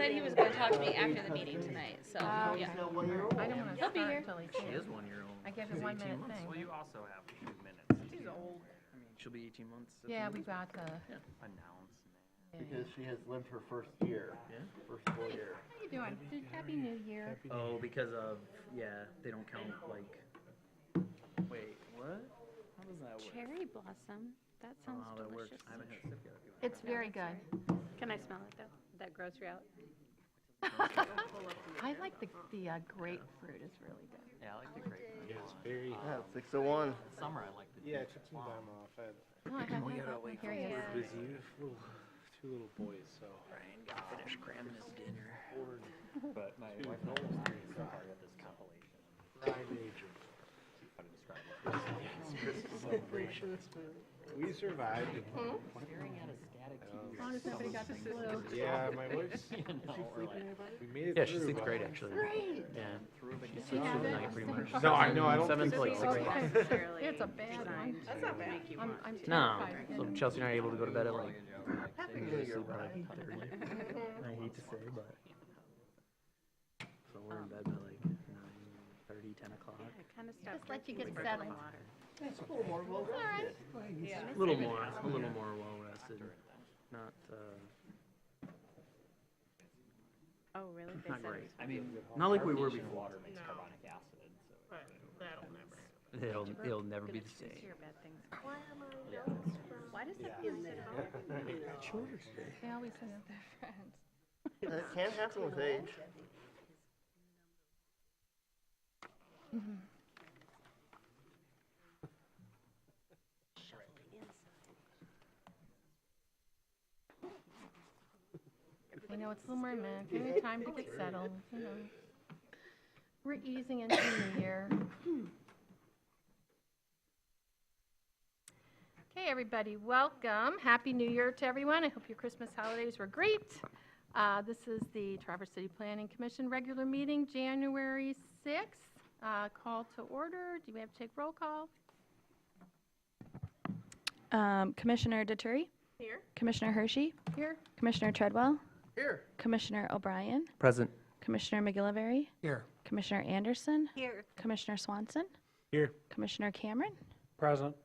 said he was gonna talk to me after the meeting tonight, so, yeah. I don't want to He'll be start here. until he She can. is 1 year old. I gave him 1 minute thing. Well, you also have 2 minutes. She's old. I mean, she'll be 18 months. at the Yeah, end we of this got the. Announce now. Because she has lived her first year, first full year. How you doing? Happy New Year. month. Oh, because of, yeah, they don't count like, wait, what? How does that work? Cherry blossom, that I don't know sounds how that works. delicious. I haven't had a sip yet. if you want. It's very good. Can I smell it though? That gross you out? I like the grapefruit. It's really good. Yeah, I like the grapefruit. Yeah, it's very. Yeah, 6:01. Summer, I like the. Yeah, I took some time off. I had Oh, I have that. Here he is. busy, two little boys, so. Brian got finished cramming his dinner. But my wife knows so hard at this compilation. Prime agent. How to describe it. Celebration. We survived. Staring at a static TV. As long as nobody got the flu. Yeah, my wife's. You know, or like, We made it Yeah, through. she sleeps but- great actually. Great. Yeah. through the She sleeps through the night pretty much. No, I know, I don't 7 think to like so. 6 o'clock. It's a bad one. That's not bad. I'm No, terrified. so Chelsea and I are able to go to bed at like, Happy New Year, sleep Brian. at like 8:30. I hate to say, but. So we're in bed by like 9:30, 10 o'clock. I kinda stopped. Just let you drinking get sparkling settled. water. That's a little more well rested. A little more well rested. Not, Oh, really? They not said great. it was- I mean, Not like we were carbonation before. water makes carbonic acid, so. That'll never. It'll never be Gonna the choose same. your bad things. Yeah. Why does that Yeah. in there? They always say that they're friends. That can happen with age. I know it's a little more minute. Give me time to get settled, you know. We're easing into the new year. Okay, everybody, welcome. Happy New Year to everyone. I hope your Christmas holidays were great. This is the Traverse City Planning Commission regular meeting, January 6th. Call to order. Do we have to take roll call? Commissioner Deturi, Here. Commissioner Hershey, Here. Commissioner Treadwell, Here. Commissioner O'Brien, Present. Commissioner McGillivray, Here. Commissioner Anderson, Here. Commissioner Swanson, Here. Commissioner Cameron. Present.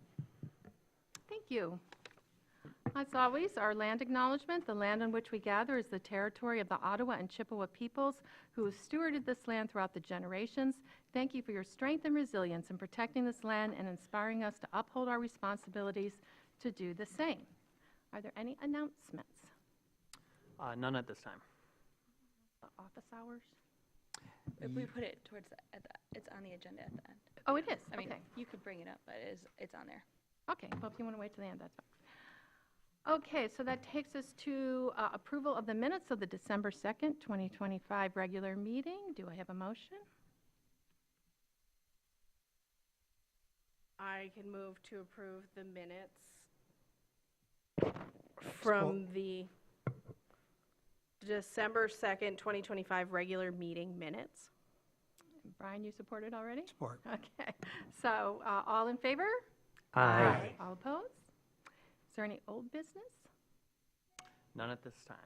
Thank you. As always, our land acknowledgement, the land on which we gather is the territory of the Ottawa and Chippewa peoples who have stewarded this land throughout the generations. Thank you for your strength and resilience in protecting this land and inspiring us to uphold our responsibilities to do the same. Are there any announcements? None at this time. Office hours? If we put it towards it's on the agenda at the end. Oh, it is? I mean, Okay. you could bring it up, but it's on there. Okay, well, if you want to wait till the end, that's fine. Okay, so that takes us to approval of the minutes of the December 2nd, 2025 regular meeting. Do I have a motion? I can move to approve the minutes from the December 2nd, 2025 regular meeting minutes. Brian, you supported already? Support. Okay, so all in favor? Aye. All opposed? Is there any old business? None at this time.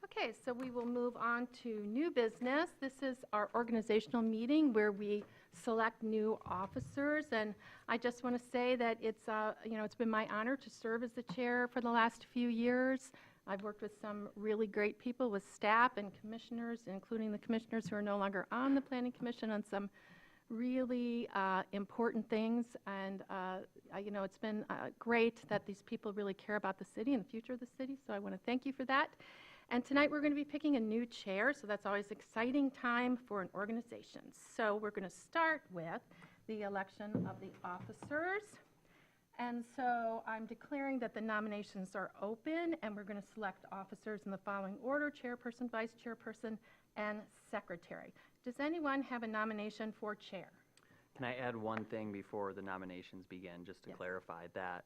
Okay, so we will move on to new business. This is our organizational meeting where we select new officers, and I just want to say that it's, it's been my honor to serve as the chair for the last few years. I've worked with some really great people, with staff and commissioners, including the commissioners who are no longer on the Planning Commission, on some really important things, and it's been great that these people really care about the city and the future of the city, so I want to thank you for that. And tonight we're going to be picking a new chair, so that's always an exciting time for an organization. So we're going to start with the election of the officers. And so I'm declaring that the nominations are open, and we're going to select officers in the following order: chairperson, vice chairperson, and secretary. Does anyone have a nomination for chair? Can I add one thing before the nominations begin, just to Yes. clarify that?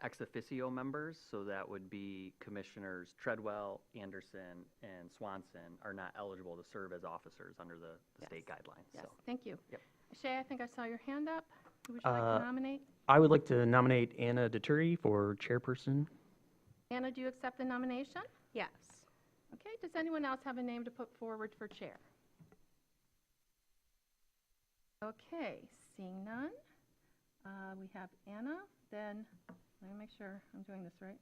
Ex officio members, so that would be Commissioners Treadwell, Anderson, and Swanson, are not eligible to serve as officers under the Yes. state guidelines. Yes, So thank you. Yep. Shay, I think I saw your hand up. Who would you like to nominate? I would like to nominate Anna Deturi for chairperson. Anna, do you accept the nomination? Yes. Okay, does anyone else have a name to put forward for chair? Okay, seeing none. We have Anna, then, let me make sure I'm doing this right.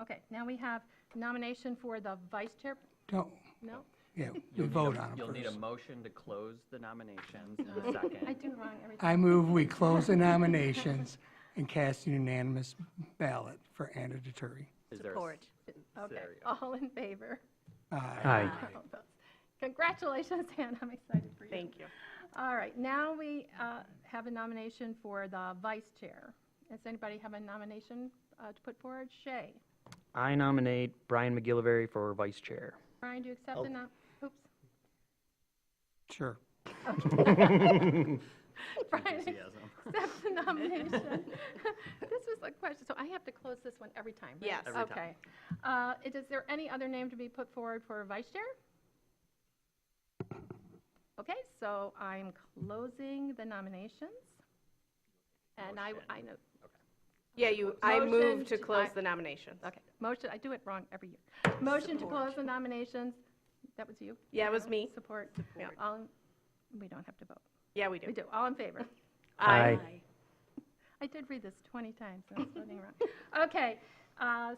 Okay, now we have nomination for the vice chair. Don't, No? yeah, we You'll need vote a- on them You'll need a first. motion to close the nominations, the I second. do wrong every I time. move we close the nominations and cast a unanimous ballot for Anna Deturi. Is there a s- Support. Okay, there you go. all in favor? Aye. All opposed. Congratulations, Anna, I'm excited for you. Thank you. All right, now we have a nomination for the vice chair. Does anybody have a nomination to put forward? Shay? I nominate Brian McGillivray for vice chair. Brian, do you accept the oops. Sure. Brian Enthusiasm. accepts the nomination. This was a question, so I have to close this one every time, right? Yes. Every time. Okay. Is there any other name to be put forward for vice chair? Okay, so I'm closing the nominations. And I know, Yeah, I move Motion to to- close the nominations. okay, motion, I do it wrong every year. Motion to close the nominations. That was you? Yeah, it was me. Support. Yeah. We don't have to vote. Yeah, we We do. do. All in favor? Aye. I did read this 20 times, and I was voting wrong. Okay,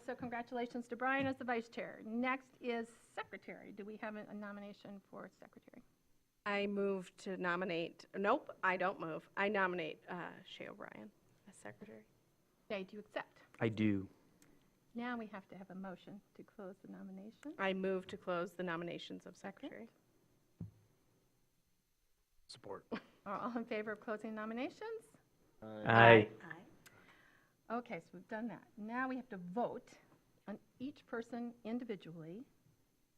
so congratulations to Brian as the vice chair. Next is secretary. Do we have a nomination for secretary? I move to nominate, nope, I don't move. I nominate Shay O'Brien as secretary. Jay, do you accept? I do. Now we have to have a motion to close the nomination. I move to close the nominations of secretary. Support. Are all in favor of closing nominations? Aye. Okay, so we've done that. Now we have to vote on each person individually.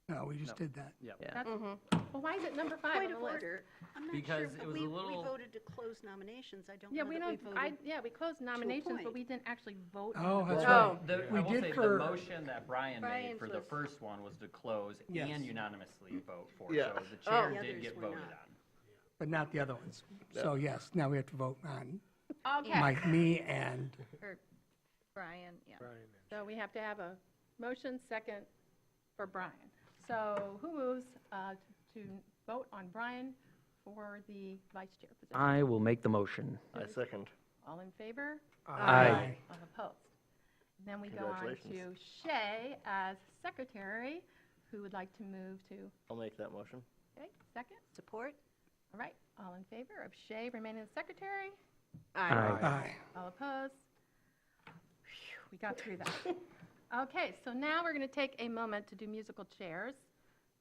No, we just No. did that. Yep. Yeah. That's, Mhm. well, why is it number 5 Point on of the list? order. I'm not Because sure, it but was a we little- voted to close nominations. I don't Yeah, know we that we don't, voted. yeah, we closed nominations, but appoint. we didn't actually vote. Oh, on the that's vote. Oh. right. The, We I will did say, for- the motion that Brian made Brian's for the was- first one was to close Yes. and unanimously vote for. Yeah. So the chair The did others get were voted not. on. But not the other ones. So yes, now we have to vote on Okay, me and, Or Brian, yeah. so we have to have a motion second for Brian. So who moves to vote on Brian for the vice chair position? I will make the motion. I second. All in favor? Aye. All opposed? Then we go on to Congratulations. Shay as secretary, who would like to move to, I'll make that motion. okay, second? Support? All right, all in favor of Shay remaining the secretary? Aye. aye. All opposed? Phew, we got through that. Okay, so now we're going to take a moment to do musical chairs.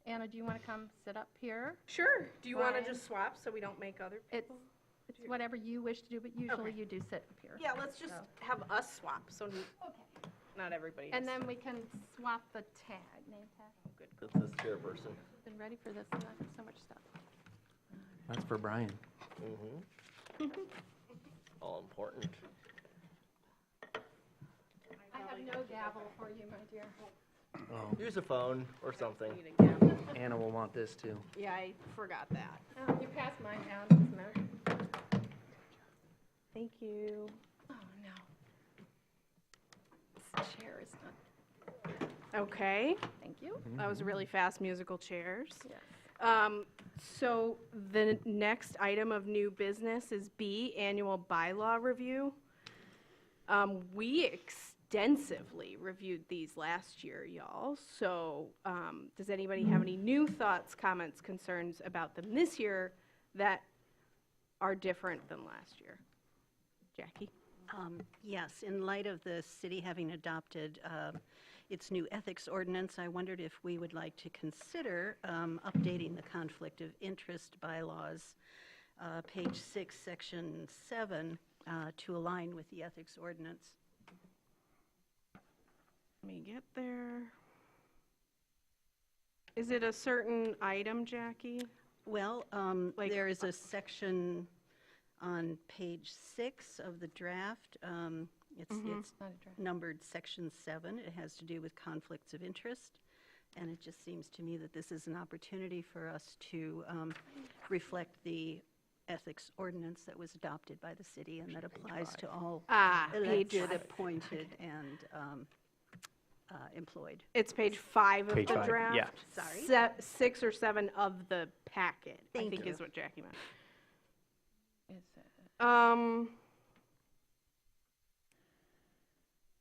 Anna, do you want to come sit up here? Sure. Do you want to Brian? just swap so we don't make other It's, people? it's whatever you wish to do, but usually Okay. you do sit up here. Yeah, let's just have us swap, so not everybody has. And then we can swap the tag, name tag. That's this chairperson. Been ready for this, and I have so much stuff. That's for Brian. Mm-hmm. All important. I have no gavel for you, my dear. Use a phone or something. Need a gavel. Anna will want this too. Yeah, I forgot that. Oh, you passed mine down, doesn't matter. Thank you. Oh, no. This chair is not, Okay, thank you. that was really fast musical chairs. Yes. So the next item of new business is B, annual bylaw review. We extensively reviewed these last year, y'all. So does anybody have any new thoughts, comments, concerns about them this year that are different than last year? Jackie? Yes, in light of the city having adopted its new ethics ordinance, I wondered if we would like to consider updating the conflict of interest bylaws, page 6, section 7, to align with the ethics ordinance. Let me get there. Is it a certain item, Jackie? Well, Like- there is a section on page 6 of the draft. It's Not a draft. numbered section 7. It has to do with conflicts of interest. And it just seems to me that this is an opportunity for us to reflect the ethics ordinance that was adopted by the city and that applies to all Ah, page elected, appointed, and employed. It's page 5 of Page the 5, draft. yeah. Sorry. 6 or 7 of the packet, I Thank think you. is what Jackie meant. Is it-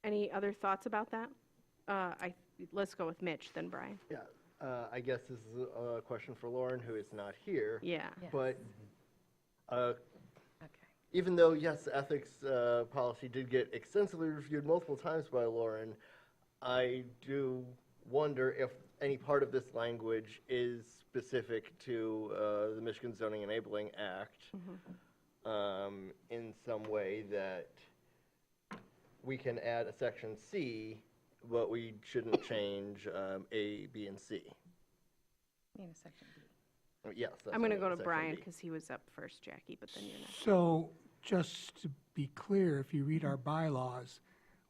Any other thoughts about that? Let's go with Mitch, then Brian. Yeah, I guess this is a question for Lauren, who is not here. Yeah. But Okay. even though, yes, the ethics policy did get extensively reviewed multiple times by Lauren, I do wonder if any part of this language is specific to the Michigan Zoning Enabling Act in some way that we can add a section C, but we shouldn't change A, B, and C. Need a section B. Yes. that's I'm going to what go to section Brian B. because he was up first, Jackie, but then you're next. So just to be clear, if you read our bylaws,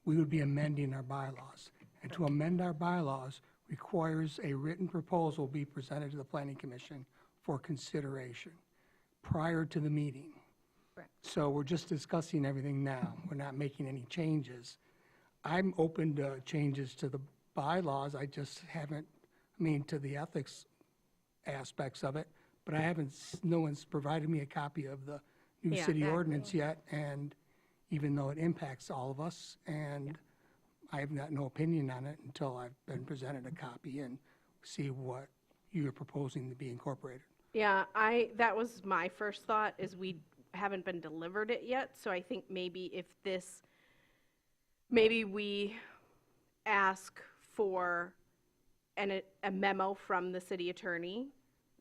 we would be amending our bylaws. And to amend our bylaws requires a written proposal be presented to the Planning Commission for consideration prior to the meeting. Correct. So we're just discussing everything now. We're not making any changes. I'm open to changes to the bylaws. I just haven't, to the ethics aspects of it, but I haven't, no one's provided me a copy of the new Yeah, city exactly. ordinance yet, and even though it impacts all of us, and I've got no opinion on it until I've been presented a copy and see what you're proposing to be incorporated. Yeah, that was my first thought, is we haven't been delivered it yet, so I think maybe maybe we ask for a memo from the city attorney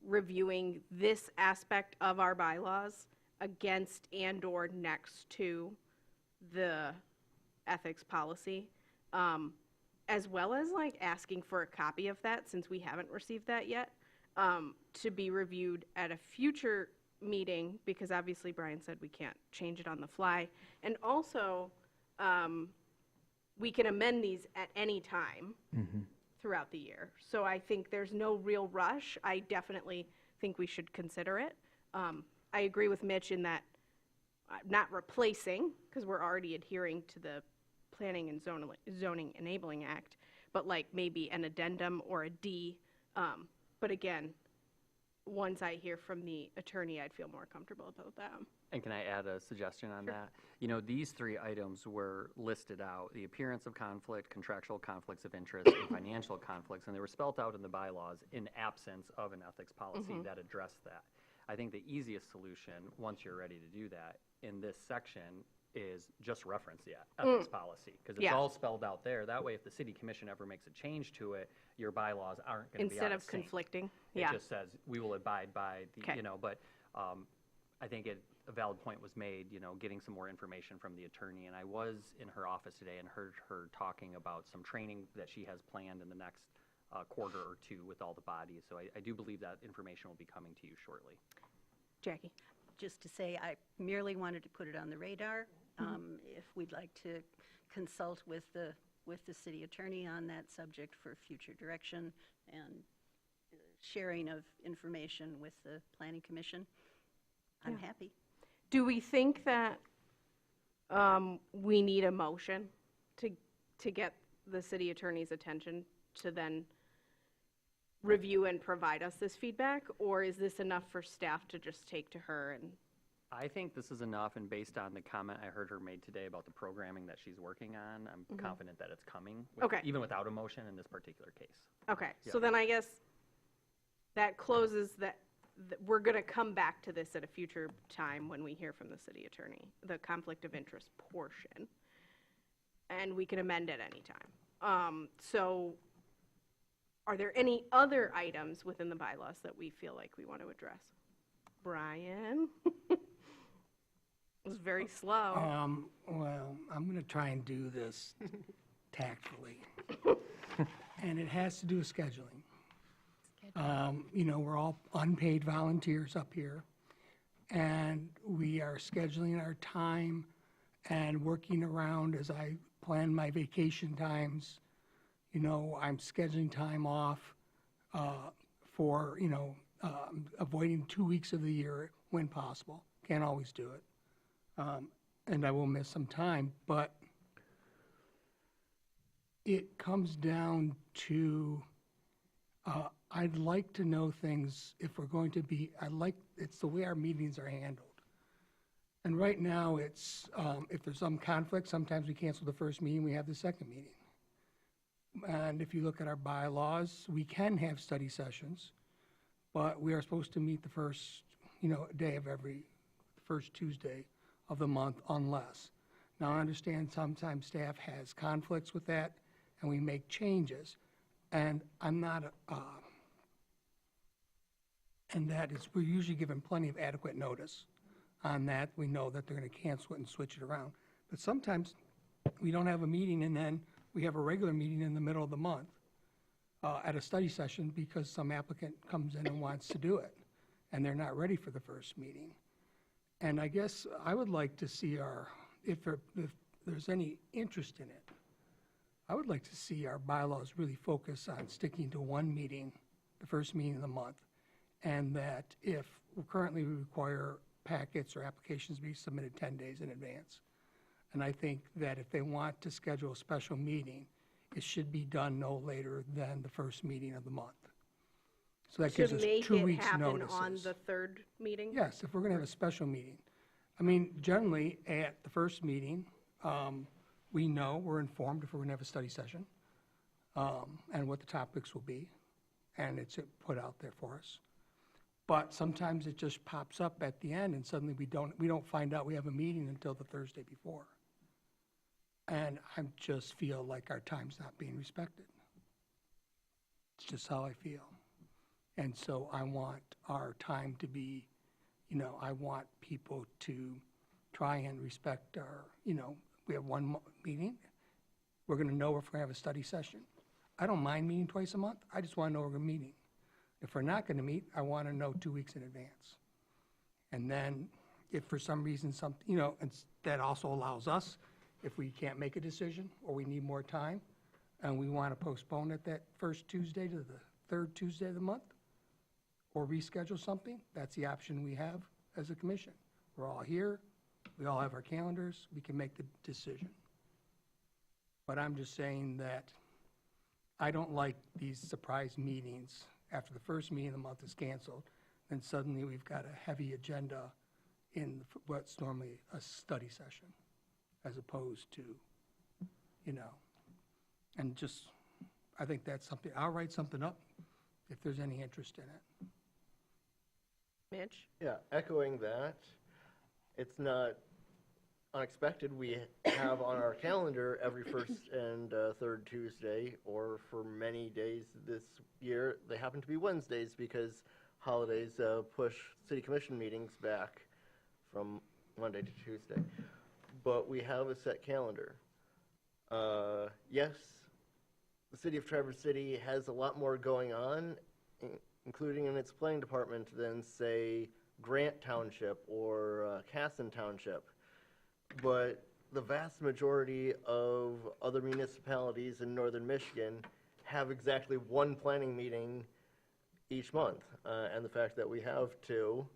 reviewing this aspect of our bylaws against and/or next to the ethics policy, as well as like asking for a copy of that, since we haven't received that yet, to be reviewed at a future meeting, because obviously Brian said we can't change it on the fly. And also, we can amend these at any time throughout the year. So I think there's no real rush. I definitely think we should consider it. I agree with Mitch in that not replacing, because we're already adhering to the Planning and Zoning Enabling Act, but like maybe an addendum or a D. But again, once I hear from the attorney, I'd feel more comfortable about that. And can I add a suggestion on that? You know, these 3 items were listed out, the appearance of conflict, contractual conflicts of interest, and financial conflicts, and they were spelled out in the bylaws in absence of an ethics policy that addressed that. I think the easiest solution, once you're ready to do that, in this section is just reference the ethics policy, because it's Yeah. all spelled out there. That way, if the city commission ever makes a change to it, your bylaws aren't going to be out Instead of of sync. conflicting. It Yeah. just says, we will abide by the, Okay. but I think a valid point was made, getting some more information from the attorney. And I was in her office today and heard her talking about some training that she has planned in the next quarter or 2 with all the bodies. So I do believe that information will be coming to you shortly. Jackie? Just to say, I merely wanted to put it on the radar. If we'd like to consult with the city attorney on that subject for future direction and sharing of information with the planning commission, I'm happy. Do we think that we need a motion to get the city attorney's attention to then review and provide us this feedback? Or is this enough for staff to just take to her and? I think this is enough, and based on the comment I heard her made today about the programming that she's working on, I'm confident that it's coming, Okay. even without a motion in this particular case. Okay, so Yeah. then I guess that closes that, we're going to come back to this at a future time when we hear from the city attorney, the conflict of interest portion. And we can amend at any time. So are there any other items within the bylaws that we feel like we want to address? Brian? It was very slow. Well, I'm going to try and do this tactfully. And it has to do with scheduling. We're all unpaid volunteers up here, and we are scheduling our time and working around as I plan my vacation times. I'm scheduling time off for, avoiding 2 weeks of the year when possible. Can't always do it. And I will miss some time, but It comes down to, I'd like to know things if we're going to be, it's the way our meetings are handled. And right now, it's, if there's some conflict, sometimes we cancel the first meeting, we have the second meeting. And if you look at our bylaws, we can have study sessions, but we are supposed to meet the first, day of first Tuesday of the month unless. Now, I understand sometimes staff has conflicts with that, and we make changes. And I'm not, and that is, we're usually given plenty of adequate notice on that. We know that they're going to cancel it and switch it around. But sometimes we don't have a meeting, and then we have a regular meeting in the middle of the month at a study session because some applicant comes in and wants to do it, and they're not ready for the first meeting. And I guess I would like to see if there's any interest in it, I would like to see our bylaws really focus on sticking to one meeting, the first meeting of the month, and that if currently we require packets or applications be submitted 10 days in advance. And I think that if they want to schedule a special meeting, it should be done no later than the first meeting of the month. So that gives us 2 weeks' Should make it notices. happen on the third meeting? Yes, if we're going to have a special meeting. I mean, generally, at the first meeting, we know, we're informed if we're going to have a study session, and what the topics will be, and it's put out there for us. But sometimes it just pops up at the end, and suddenly we don't find out we have a meeting until the Thursday before. And I just feel like our time's not being respected. It's just how I feel. And so I want our time to be, I want people to try and respect our, we have one meeting. We're going to know if we're going to have a study session. I don't mind meeting twice a month. I just want to know we're meeting. If we're not going to meet, I want to know 2 weeks in advance. And then if for some reason that also allows us, if we can't make a decision or we need more time and we want to postpone it that first Tuesday to the third Tuesday of the month or reschedule something, that's the option we have as a commission. We're all here. We all have our calendars. We can make the decision. But I'm just saying that I don't like these surprise meetings. After the first meeting of the month is canceled, then suddenly we've got a heavy agenda in what's normally a study session, as opposed to, and just, I think that's something, I'll write something up if there's any interest in it. Mitch? Yeah, echoing that, it's not unexpected. We have on our calendar every first and third Tuesday, or for many days this year, they happen to be Wednesdays because holidays push city commission meetings back from Monday to Tuesday. But we have a set calendar. Yes, the city of Traverse City has a lot more going on, including in its planning department, than, say, Grant Township or Casson Township. But the vast majority of other municipalities in northern Michigan have exactly one planning meeting each month. And the fact that we have two,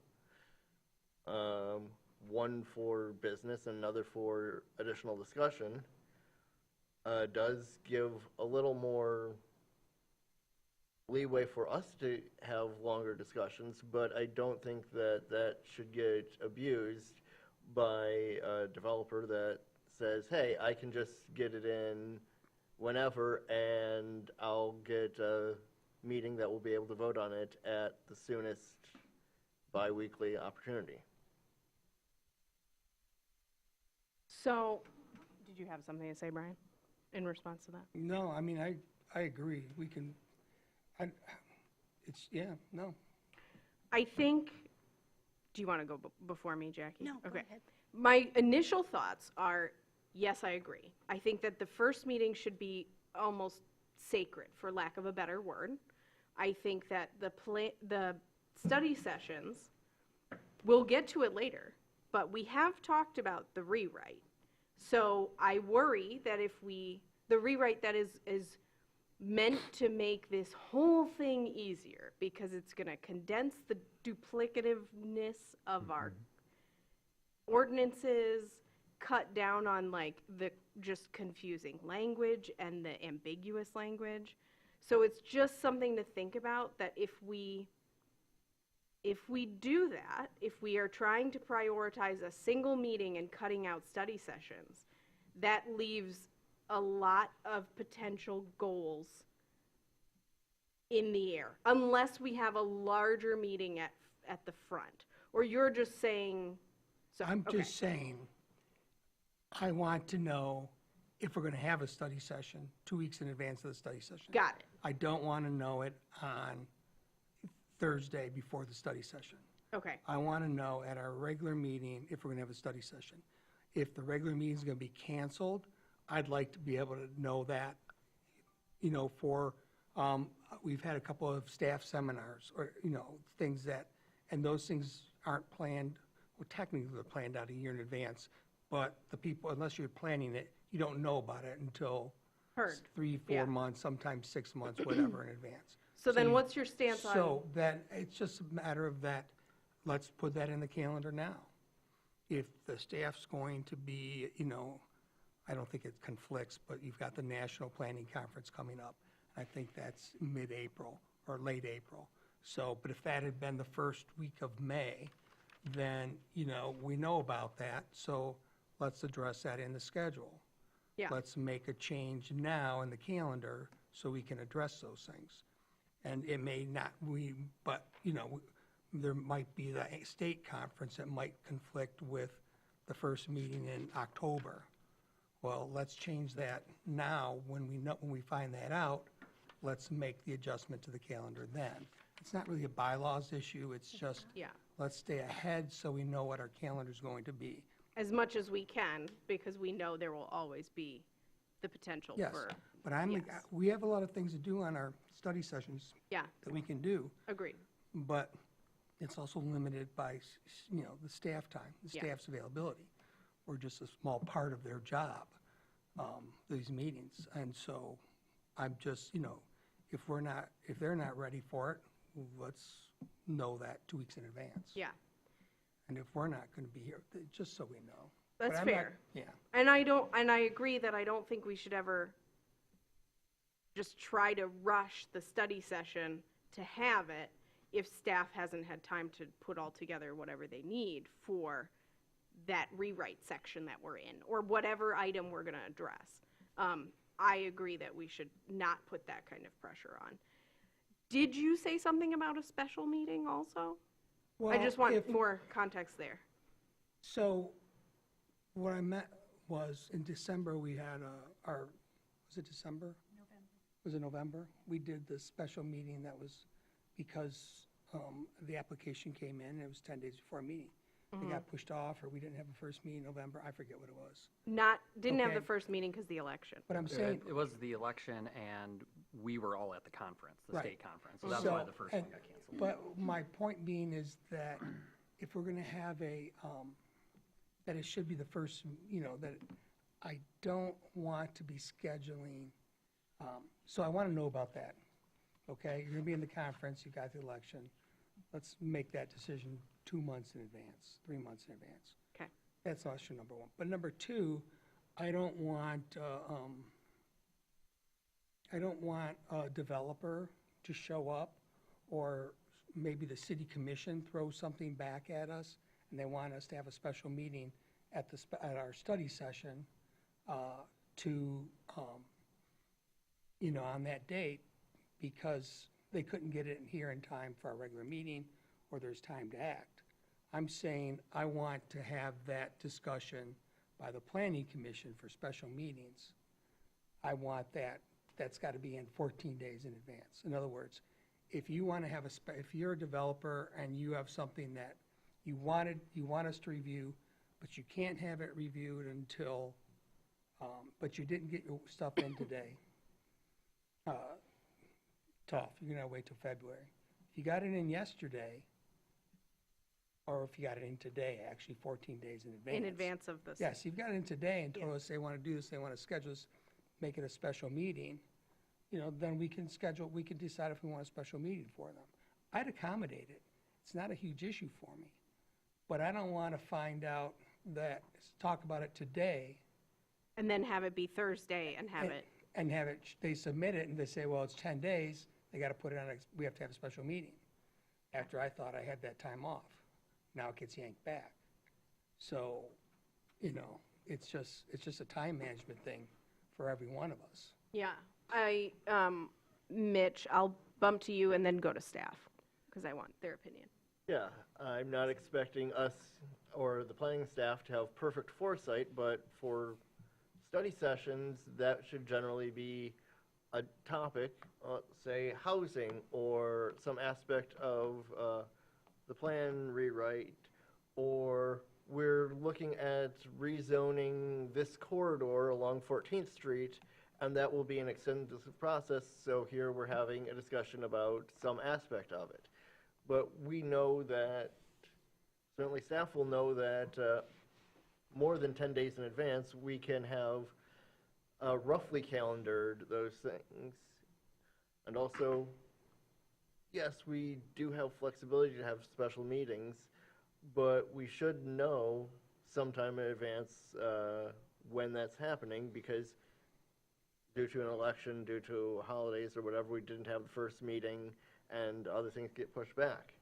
one for business and another for additional discussion, does give a little more leeway for us to have longer discussions, but I don't think that that should get abused by a developer that says, hey, I can just get it in whenever and I'll get a meeting that will be able to vote on it at the soonest bi-weekly opportunity. So, did you have something to say, Brian, in response to that? No, I mean, I agree. We can, no. I think, do you want to go before me, Jackie? No, go Okay. ahead. My initial thoughts are, yes, I agree. I think that the first meeting should be almost sacred, for lack of a better word. I think that the study sessions, we'll get to it later, but we have talked about the rewrite. So I worry that if the rewrite that is meant to make this whole thing easier, because it's going to condense the duplicativeness of our ordinances cut down on like the just confusing language and the ambiguous language. So it's just something to think about, that if we do that, if we are trying to prioritize a single meeting and cutting out study sessions, that leaves a lot of potential goals in the air, unless we have a larger meeting at the front. Or you're just saying, so, I'm okay. just saying, I want to know if we're going to have a study session 2 weeks in advance of the study session. Got it. I don't want to know it on Thursday before the study session. Okay, I want to know at our regular meeting if we're going to have a study session. If the regular meeting is going to be canceled, I'd like to be able to know that, you know, we've had a couple of staff seminars or, you know, things that, and those things aren't planned, well, technically they're planned out a year in advance, but the people, unless you're planning it, you don't know about it until heard. 3, 4 Yeah. months, sometimes 6 months, whatever in advance. So then you- what's your stance on? So then, it's just a matter of that, let's put that in the calendar now. If the staff's going to be, you know, I don't think it conflicts, but you've got the National Planning Conference coming up. I think that's mid-April or late April. So, but if that had been the first week of May, then, you know, we know about that, so let's address that in the schedule. Yeah. Let's make a change now in the calendar so we can address those things. And it may not, but, you know, there might be the state conference that might conflict with the first meeting in October. Well, let's change that now. When we find that out, let's make the adjustment to the calendar then. It's not really a bylaws issue, it's just, Yeah. let's stay ahead so we know what our calendar's going to be. As much as we can, because we know there will always be the potential Yes, for, but yes. we have a lot of things to do on our study sessions yeah, that we can do, agreed. but it's also limited by, you know, the staff time, the Yeah. staff's availability. We're just a small part of their job, these meetings. And so I'm just, you know, if they're not ready for it, let's know that 2 weeks in advance. Yeah, And if we're not going to be here, just so we know. But that's I'm not- fair. Yeah. And I agree that I don't think we should ever just try to rush the study session to have it if staff hasn't had time to put all together whatever they need for that rewrite section that we're in, or whatever item we're gonna address. I agree that we should not put that kind of pressure on. Did you say something about a special meeting also? I Well, just want if- more context there. So what I meant was in December, we had was it December? November. Was it November? We did the special meeting that was because the application came in, and it was 10 days before a meeting. It got pushed off, or we didn't have a first meeting in November, I forget what it was. Didn't have the Okay. first meeting because the election. But I'm saying, It was the election, and we were all at the conference, the Right. state conference, so that's why the first one and- got canceled. But my point being is that if we're going to have that it should be the first, you know, that I don't want to be scheduling, so I want to know about that, okay? You're going to be in the conference, you got the election. Let's make that decision 2 months in advance, 3 months in advance. Okay. That's option number one. But number two, I don't want a developer to show up, or maybe the city commission throws something back at us, and they want us to have a special meeting at our study session you know, on that date, because they couldn't get it here in time for our regular meeting, or there's time to act. I'm saying I want to have that discussion by the planning commission for special meetings. I want that's got to be in 14 days in advance. In other words, if you want to have if you're a developer and you have something that you want us to review, but you can't have it reviewed until, but you didn't get your stuff in today, tough, you're going to wait till February. If you got it in yesterday, or if you got it in today, actually 14 days in advance. In advance of this. Yes, you've got it in today and told us they want to do this, they want to schedule this, make it a special meeting, you know, then we can decide if we want a special meeting for them. I'd accommodate it. It's not a huge issue for me. But I don't want to find out that, talk about it today, And then have it be Thursday and have it, and have it, they submit it, and they say, well, it's 10 days, they got to put it on, we have to have a special meeting. After I thought I had that time off. Now it gets yanked back. So, you know, it's just a time management thing for every one of us. yeah. Mitch, I'll bump to you and then go to staff, because I want their opinion. Yeah, I'm not expecting us or the planning staff to have perfect foresight, but for study sessions, that should generally be a topic, say housing or some aspect of the plan rewrite, or we're looking at rezoning this corridor along 14th Street, and that will be an extensive process, so here we're having a discussion about some aspect of it. But we know that, certainly staff will know that more than 10 days in advance, we can have roughly calendared those things. And also, yes, we do have flexibility to have special meetings, but we should know sometime in advance when that's happening, because due to an election, due to holidays or whatever, we didn't have the first meeting, and other things get pushed back.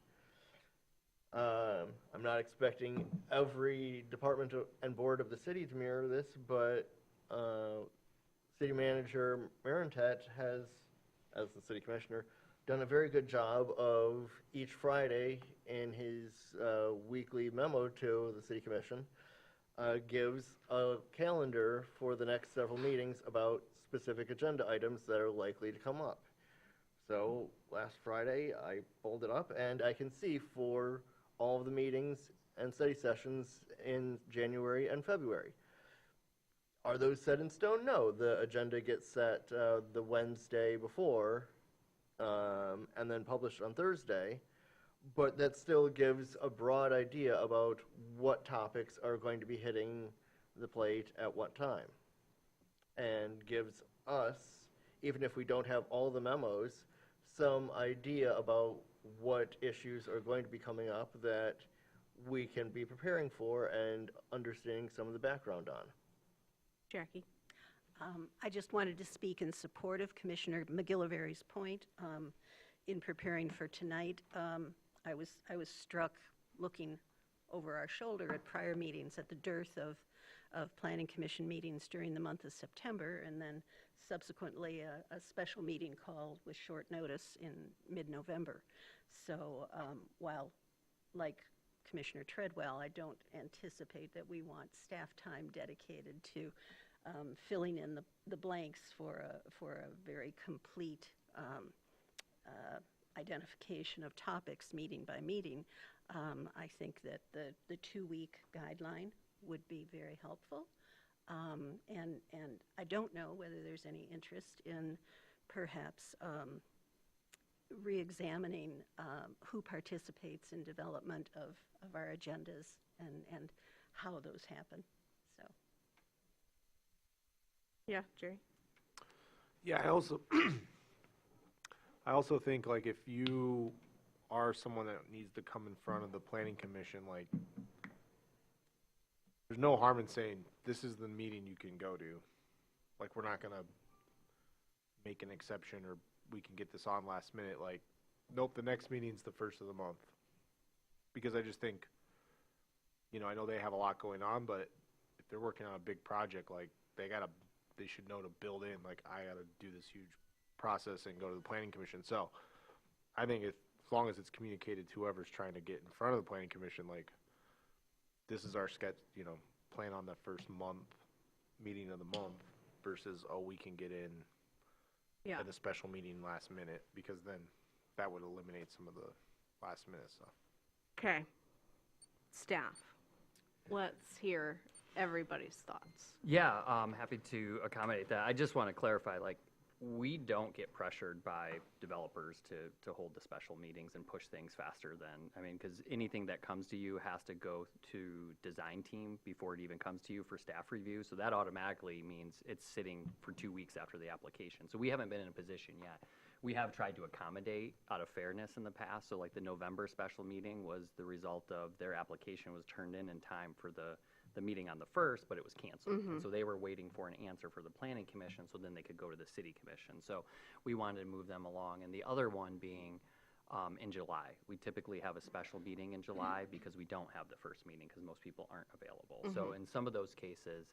I'm not expecting every department and board of the city to mirror this, but City Manager Marentet has, as the city commissioner, done a very good job of each Friday in his weekly memo to the city commission, gives a calendar for the next several meetings about specific agenda items that are likely to come up. So last Friday, I pulled it up, and I can see for all of the meetings and study sessions in January and February. Are those set in stone? No. The agenda gets set the Wednesday before and then published on Thursday, but that still gives a broad idea about what topics are going to be hitting the plate at what time, and gives us, even if we don't have all the memos, some idea about what issues are going to be coming up that we can be preparing for and understanding some of the background on. Jackie? I just wanted to speak in support of Commissioner McGillivary's point. In preparing for tonight, I was struck looking over our shoulder at prior meetings at the dearth of Planning Commission meetings during the month of September, and then subsequently a special meeting called with short notice in mid-November. So while, like Commissioner Treadwell, I don't anticipate that we want staff time dedicated to filling in the blanks for a very complete identification of topics meeting by meeting, I think that the 2-week guideline would be very helpful. And I don't know whether there's any interest in perhaps re-examining who participates in development of our agendas and how those happen. So. Yeah, Jerry? Yeah, I also think, like, if you are someone that needs to come in front of the planning commission, like, there's no harm in saying, this is the meeting you can go to. Like, we're not gonna make an exception, or we can get this on last minute. Like, nope, the next meeting's the first of the month. Because I just think, you know, I know they have a lot going on, but if they're working on a big project, like, they should know to build in, like, I gotta do this huge process and go to the planning commission. So I think as long as it's communicated to whoever's trying to get in front of the planning commission, like, this is our sketch, you know, plan on the first meeting of the month versus, oh, we can get in at a special meeting last minute, because then that would eliminate some of the last minute stuff. Okay. Staff, let's hear everybody's thoughts. Yeah, I'm happy to accommodate that. I just want to clarify, like, we don't get pressured by developers to hold the special meetings and push things faster than, I mean, because anything that comes to you has to go to design team before it even comes to you for staff review. So that automatically means it's sitting for 2 weeks after the application. So we haven't been in a position yet. We have tried to accommodate out of fairness in the past. So like the November special meeting was the result of their application was turned in time for the the meeting on the 1st, but it was canceled. And so they were waiting for an answer for the planning commission, so then they could go to the city commission. So we wanted to move them along. And the other one being in July. We typically have a special meeting in July because we don't have the first meeting because most people aren't available. So in some of those cases,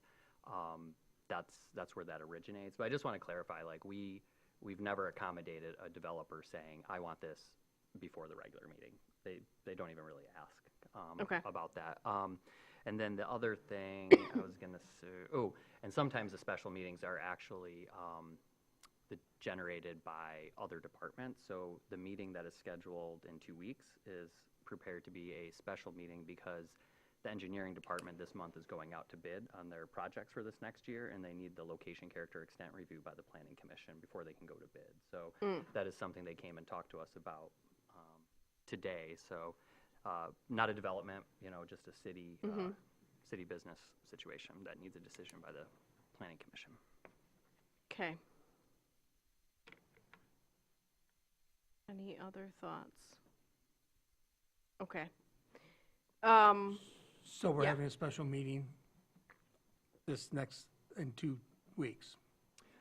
that's where that originates. But I just want to clarify, like we've never accommodated a developer saying, I want this before the regular meeting. They don't even really ask about that. And then the other thing I was going to say, and sometimes the special meetings are actually generated by other departments. So the meeting that is scheduled in 2 weeks is prepared to be a special meeting because the engineering department this month is going out to bid on their projects for this next year, and they need the location, character, extent review by the planning commission before they can go to bid. So that is something they came and talked to us about today. So not a development, just a city city business situation that needs a decision by the planning commission. Okay. Any other thoughts? Okay. So we're Yeah. having a special meeting in 2 weeks.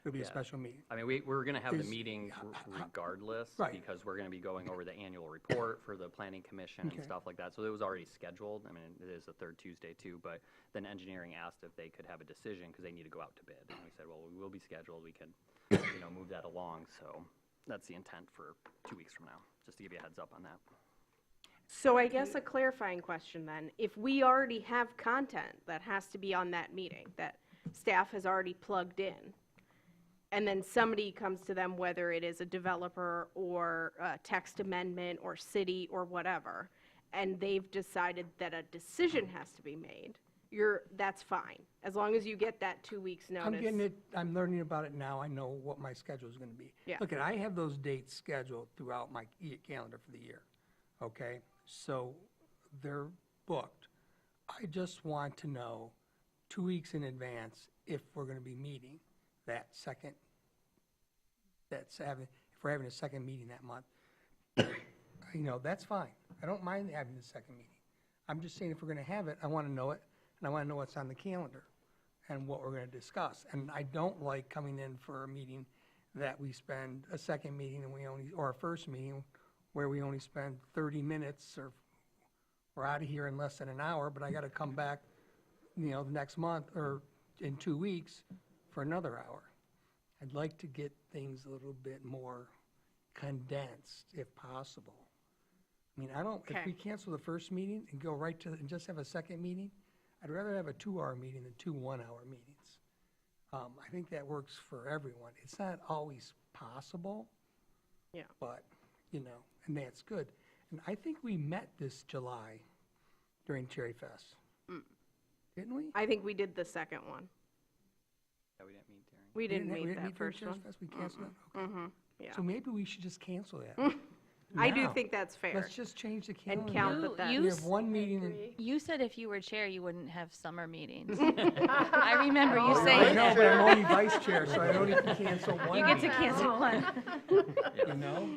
It'll be a Yeah. special meeting. I mean, we're going to have the Is- meeting regardless, Right. because we're going to be going over the annual report for the planning commission Okay. and stuff like that. So it was already scheduled. I mean, it is the third Tuesday too, but then engineering asked if they could have a decision because they need to go out to bid. And we said, well, we will be scheduled. We can, move that along. So that's the intent for 2 weeks from now, just to give you a heads up on that. So I guess a clarifying question then, if we already have content that has to be on that meeting, that staff has already plugged in, and then somebody comes to them, whether it is a developer or a text amendment or city or whatever, and they've decided that a decision has to be made, that's fine, as long as you get that 2 weeks notice. I'm getting it, I'm learning about it now, I know what my schedule is gonna be. Yeah. Look, I have those dates scheduled throughout my calendar for the year, okay? So they're booked. I just want to know 2 weeks in advance if we're gonna be meeting if we're having a second meeting that month. That's fine. I don't mind having the second meeting. I'm just saying if we're gonna have it, I wanna know it, and I wanna know what's on the calendar and what we're gonna discuss. And I don't like coming in for a meeting that we spend a second meeting or a first meeting where we only spend 30 minutes or we're out of here in less than an hour, but I gotta come back, the next month or in 2 weeks for another hour. I'd like to get things a little bit more condensed if possible. I mean, if Okay. we cancel the first meeting and go right and just have a second meeting, I'd rather have a 2-hour meeting than 2 one-hour meetings. I think that works for everyone. It's not always possible. Yeah. But, and that's good. And I think we met this July during Cherry Fest. Didn't we? I think we did the second one. Yeah, we didn't meet during. We didn't We meet didn't that during first Cherry one. Fest? We canceled it? Okay. Yeah. So maybe we should just cancel that. I do now. think that's fair. Let's just change the calendar. And count that that's. You We have one meeting in. You said if you were chair, you wouldn't have summer meetings. I remember you I saying know, that. but I'm only vice chair, so I don't even cancel one. You get to meeting, cancel one.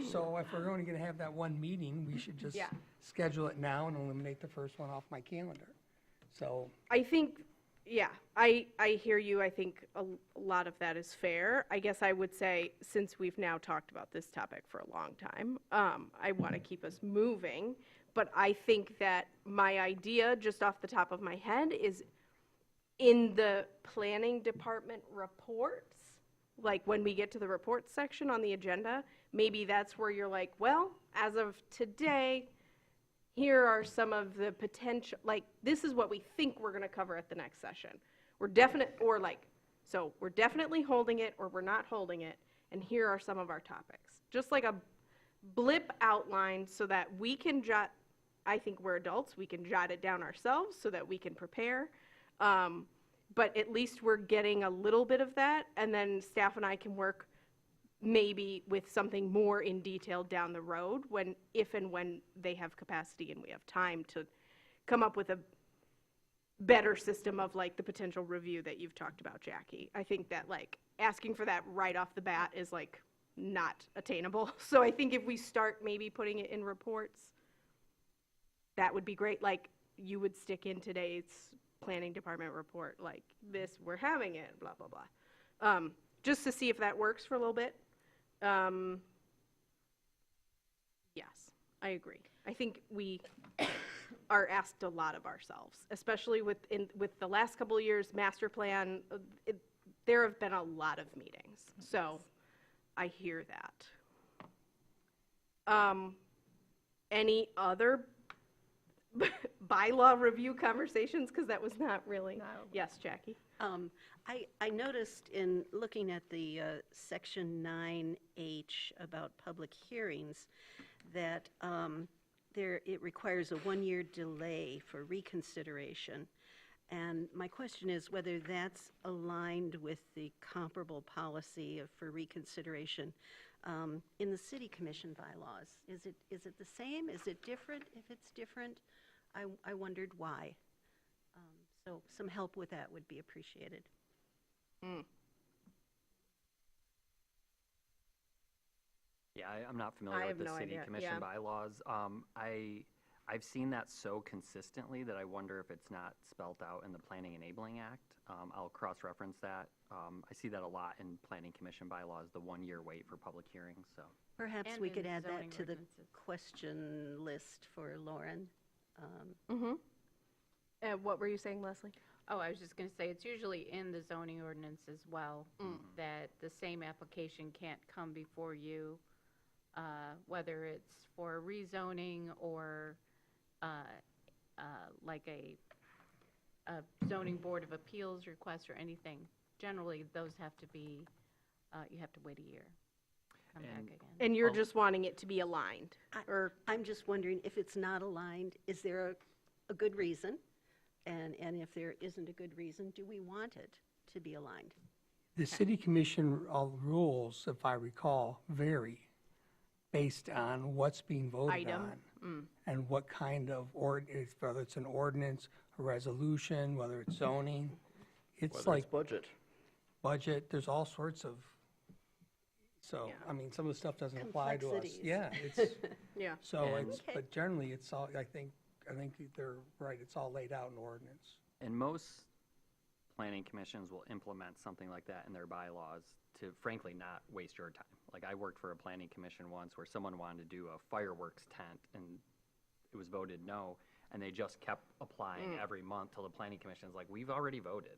So if we're only gonna have that one meeting, we should just Yeah. schedule it now and eliminate the first one off my calendar. So, I think, yeah, I hear you. I think a lot of that is fair. I guess I would say, since we've now talked about this topic for a long time, I want to keep us moving. But I think that my idea, just off the top of my head, is in the planning department reports, like when we get to the reports section on the agenda, maybe that's where you're like, well, as of today, here are some of the potential, like, this is what we think we're going to cover at the next session. We're definitely holding it, or we're not holding it, and here are some of our topics. Just like a blip outline so that we can jot, I think we're adults, we can jot it down ourselves so that we can prepare. But at least we're getting a little bit of that, and then staff and I can work maybe with something more in detail down the road if and when they have capacity and we have time to come up with a better system of like the potential review that you've talked about, Jackie. I think that like asking for that right off the bat is like not attainable. So I think if we start maybe putting it in reports, that would be great. Like you would stick in today's planning department report like this, we're having it, blah, blah, blah. Just to see if that works for a little bit. Yes, I agree. I think we are asked a lot of ourselves, especially with the last couple of years, master plan, there have been a lot of meetings, so I hear that. Any other bylaw review conversations? Because that was not really. No. Yes, Jackie? I noticed in looking at the section 9H about public hearings that it requires a 1-year delay for reconsideration. And my question is whether that's aligned with the comparable policy for reconsideration in the city commission bylaws. Is it the same? Is it different? If it's different, I wondered why. So some help with that would be appreciated. Yeah, I'm not familiar I with have the no city idea, commission yeah. bylaws. I've seen that so consistently that I wonder if it's not spelt out in the Planning Enabling Act. I'll cross-reference that. I see that a lot in planning commission bylaws, the 1-year wait for public hearings, so. Perhaps And we in could add that zoning to the ordinances. question list for Lauren. What were you saying, Leslie? Oh, I was just going to say, it's usually in the zoning ordinance as well, that the same application can't come before you, whether it's for rezoning or like a zoning board of appeals request or anything. Generally, those have to be, you have to wait a year, come back again. And you're just wanting it to be aligned, or? I'm just wondering if it's not aligned, is there a good reason? And if there isn't a good reason, do we want it to be aligned? The city commission rules, if I recall, vary based on what's being voted Item. on. And what kind of, whether it's an ordinance, a resolution, whether it's zoning. It's Whether like it's budget. budget, there's all sorts of, so, Yeah. I mean, some of the stuff doesn't apply to us. Complexities. Yeah, it's, Yeah. so And- it's, but generally, it's all, I think they're right, it's all laid out in ordinance. And most planning commissions will implement something like that in their bylaws to frankly not waste your time. Like I worked for a planning commission once where someone wanted to do a fireworks tent and it was voted no, and they just kept applying every month till the planning commission's like, we've already voted,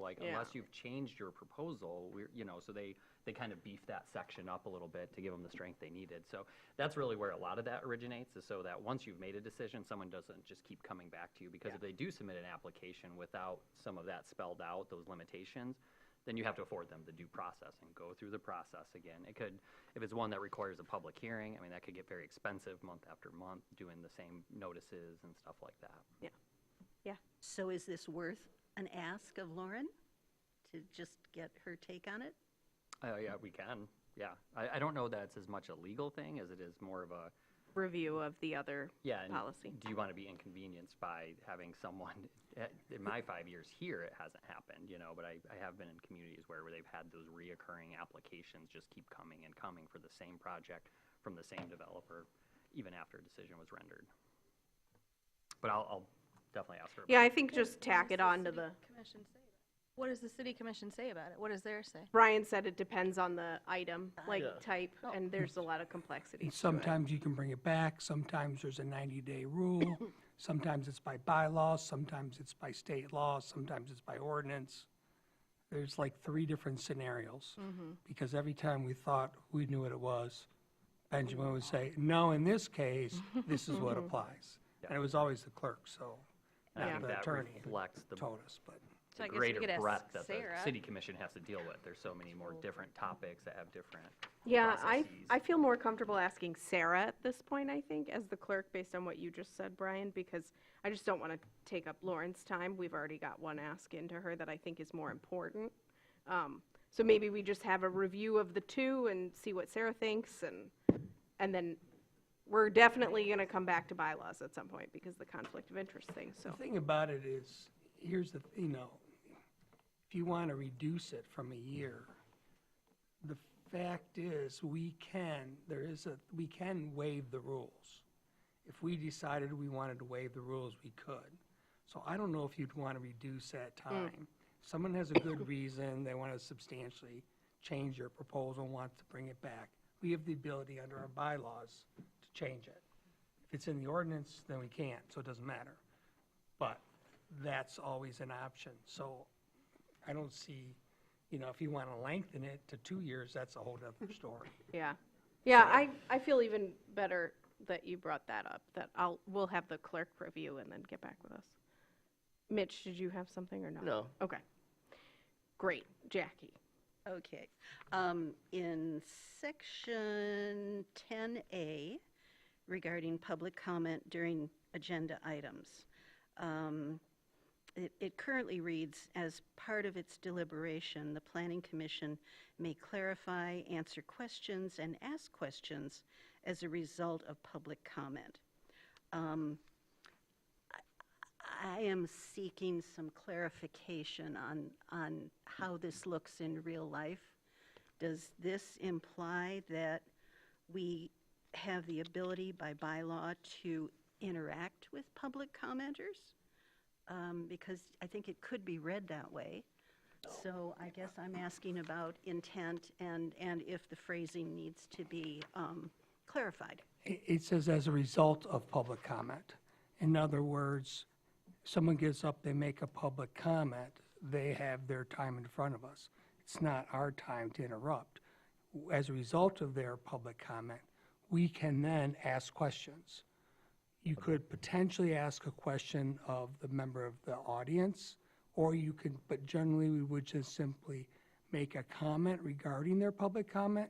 like Yeah. unless you've changed your proposal, so they kind of beefed that section up a little bit to give them the strength they needed. So that's really where a lot of that originates, is so that once you've made a decision, someone doesn't just keep coming back to you, because if they do submit an application without some of that spelled out, those limitations, then you have to afford them the due process and go through the process again. It could, if it's one that requires a public hearing, I mean, that could get very expensive month after month, doing the same notices and stuff like that. So is this worth an ask of Lauren to just get her take on it? Yeah, we can, yeah. I don't know that it's as much a legal thing as it is more of a, Review of the other and policy. do you want to be inconvenienced by having someone, in my 5 years here, it hasn't happened, but I have been in communities where they've had those reoccurring applications just keep coming and coming for the same project from the same developer, even after a decision was rendered. But I'll definitely ask her. Yeah, I think just tack it on to the, What does the city commission say about it? What does theirs say? Brian said it depends on the item, like Yeah. type, and there's a lot of complexities to it. Sometimes you can bring it back, sometimes there's a 90-day rule, sometimes it's by bylaws, sometimes it's by state law, sometimes it's by ordinance. There's like 3 different scenarios, because every time we thought we knew what it was, Benjamin would say, no, in this case, this is what applies. And it was always the clerk, so, And I not think the that attorney who reflects the told us, but. So I the guess we greater could ask breadth that Sarah. the city commission has to deal with. There's so many more different topics that have different Yeah, processes. I feel more comfortable asking Sarah at this point, I think, as the clerk, based on what you just said, Brian, because I just don't want to take up Lauren's time. We've already got one ask into her that I think is more important. So maybe we just have a review of the 2 and see what Sarah thinks, and then we're definitely going to come back to bylaws at some point because of the conflict of interest thing, so. The thing about it is, here's the, if you want to reduce it from a year, the fact is, we can waive the rules. If we decided we wanted to waive the rules, we could. So I don't know if you'd want to reduce that time. Someone has a good reason, they want to substantially change their proposal, wants to bring it back. We have the ability under our bylaws to change it. If it's in the ordinance, then we can't, so it doesn't matter. But that's always an option. So I don't see, if you want to lengthen it to 2 years, that's a whole other story. Yeah. Yeah, I feel even better that you brought that up, that we'll have the clerk review and then get back with us. Mitch, did you have something or no? No. Okay. Great. Jackie. Okay. In section 10A, regarding public comment during agenda items, it currently reads, as part of its deliberation, the Planning Commission may clarify, answer questions, and ask questions as a result of public comment. I am seeking some clarification on how this looks in real life. Does this imply that we have the ability by bylaw to interact with public commenters? Because I think it could be read that way. So I guess I'm asking about intent and if the phrasing needs to be clarified. It says as a result of public comment. In other words, someone gets up, they make a public comment, they have their time in front of us. It's not our time to interrupt. As a result of their public comment, we can then ask questions. You could potentially ask a question of the member of the audience, or you could, but generally we would just simply make a comment regarding their public comment.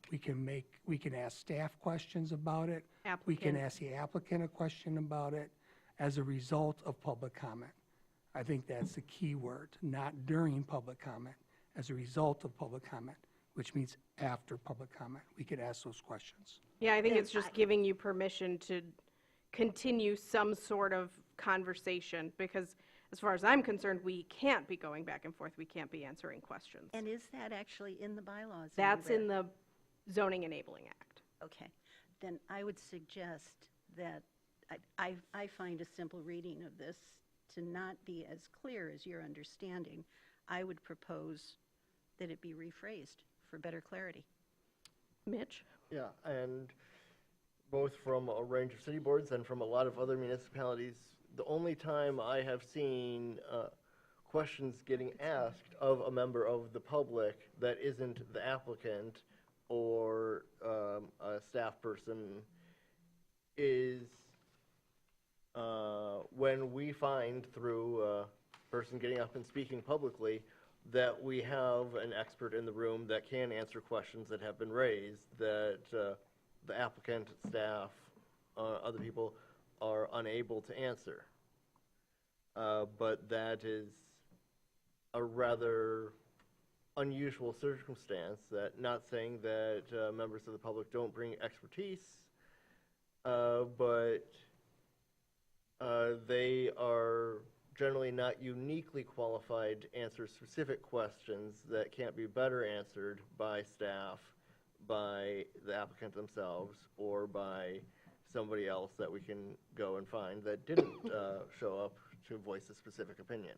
We can ask staff questions about it. We can ask the applicant a question about it as a result of public comment. I think that's the key word, not during public comment, as a result of public comment, which means after public comment. We could ask those questions. Yeah, I think it's just giving you permission to continue some sort of conversation, because as far as I'm concerned, we can't be going back and forth. We can't be answering questions. And is that actually in the bylaws? That's anywhere? in the Zoning Enabling Act. Okay. Then I would suggest that I find a simple reading of this to not be as clear as your understanding. I would propose that it be rephrased for better clarity. Mitch? Yeah, and both from a range of city boards and from a lot of other municipalities, the only time I have seen questions getting asked of a member of the public that isn't the applicant or a staff person is when we find through a person getting up and speaking publicly that we have an expert in the room that can answer questions that have been raised, that the applicant, staff, other people are unable to answer. But that is a rather unusual circumstance, that not saying that members of the public don't bring expertise, but they are generally not uniquely qualified to answer specific questions that can't be better answered by staff, by the applicant themselves, or by somebody else that we can go and find that didn't show up to voice a specific opinion.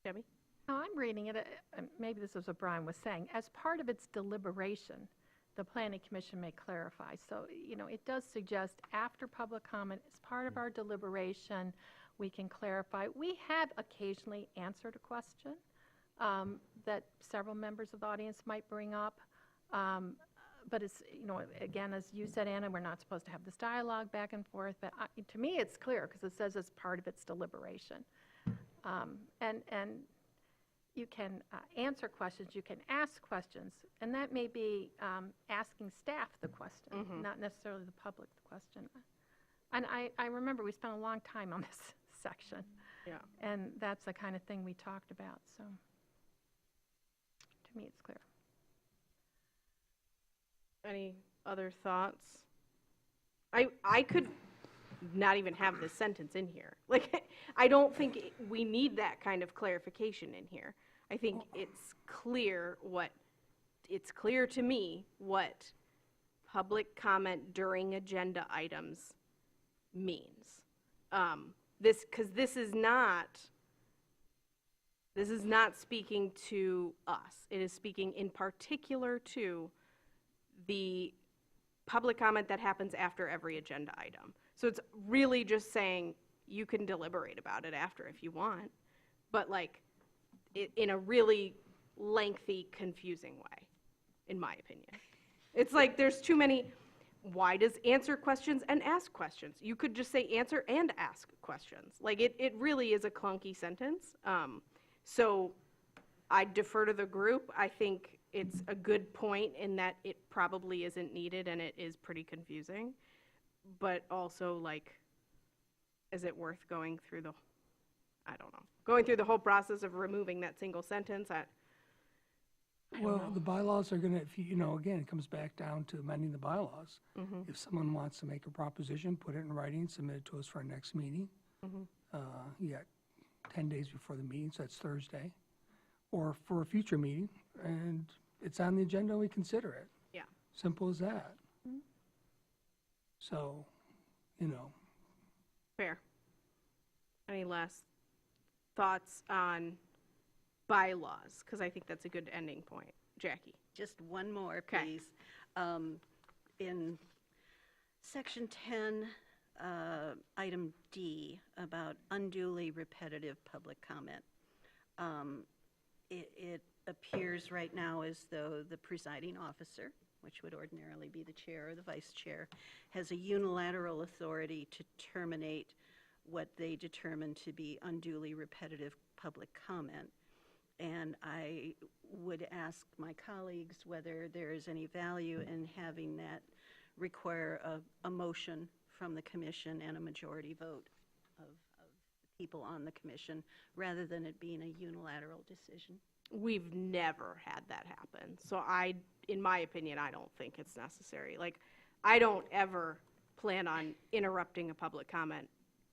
Debbie? Now, I'm reading it, maybe this is what Brian was saying, as part of its deliberation, the Planning Commission may clarify. So, it does suggest after public comment, as part of our deliberation, we can clarify. We have occasionally answered a question that several members of the audience might bring up. But it's, again, as you said, Anna, we're not supposed to have this dialogue back and forth. But to me, it's clear because it says it's part of its deliberation. And you can answer questions, you can ask questions, and that may be asking staff the question, not necessarily the public the question. And I remember we spent a long time on this section. Yeah. And that's the kind of thing we talked about, so to me it's clear. Any other thoughts? I could not even have this sentence in here. Like, I don't think we need that kind of clarification in here. I think it's clear to me what public comment during agenda items means. Because this is not speaking to us. It is speaking in particular to the public comment that happens after every agenda item. So it's really just saying you can deliberate about it after if you want, but like in a really lengthy, confusing way, in my opinion. It's like there's too many. Why does answer questions and ask questions? You could just say answer and ask questions. Like it really is a clunky sentence. So I defer to the group. I think it's a good point in that it probably isn't needed and it is pretty confusing. But also, like, is it worth going through the whole process of removing that single sentence? I don't Well, know. the bylaws are gonna, if you know, again, it comes back down to amending the bylaws. Mm-hmm. If someone wants to make a proposition, put it in writing, submit it to us for our next meeting. Mm-hmm. You got 10 days before the meeting, so that's Thursday, or for a future meeting, and it's on the agenda, we consider it. Yeah. Simple as that. So, you know, Fair. Any last thoughts on bylaws? Because I think that's a good ending point. Jackie? Just one more, 'Kay. please. In section 10, item D, about unduly repetitive public comment, it appears right now as though the presiding officer, which would ordinarily be the chair or the vice chair, has a unilateral authority to terminate what they determine to be unduly repetitive public comment. And I would ask my colleagues whether there is any value in having that require a motion from the commission and a majority vote of people on the commission, rather than it being a unilateral decision. We've never had that happen. So in my opinion, I don't think it's necessary. Like, I don't ever plan on interrupting a public comment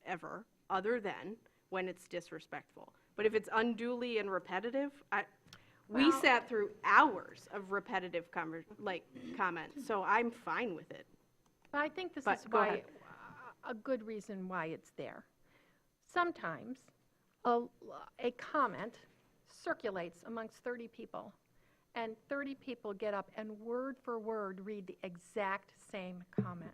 ever, other than when it's disrespectful. But if it's unduly and repetitive, we Well- sat through hours of repetitive comments, so I'm fine with it. But I think this But is go why, ahead. a good reason why it's there. Sometimes a comment circulates amongst 30 people, and 30 people get up and word for word read the exact same comment.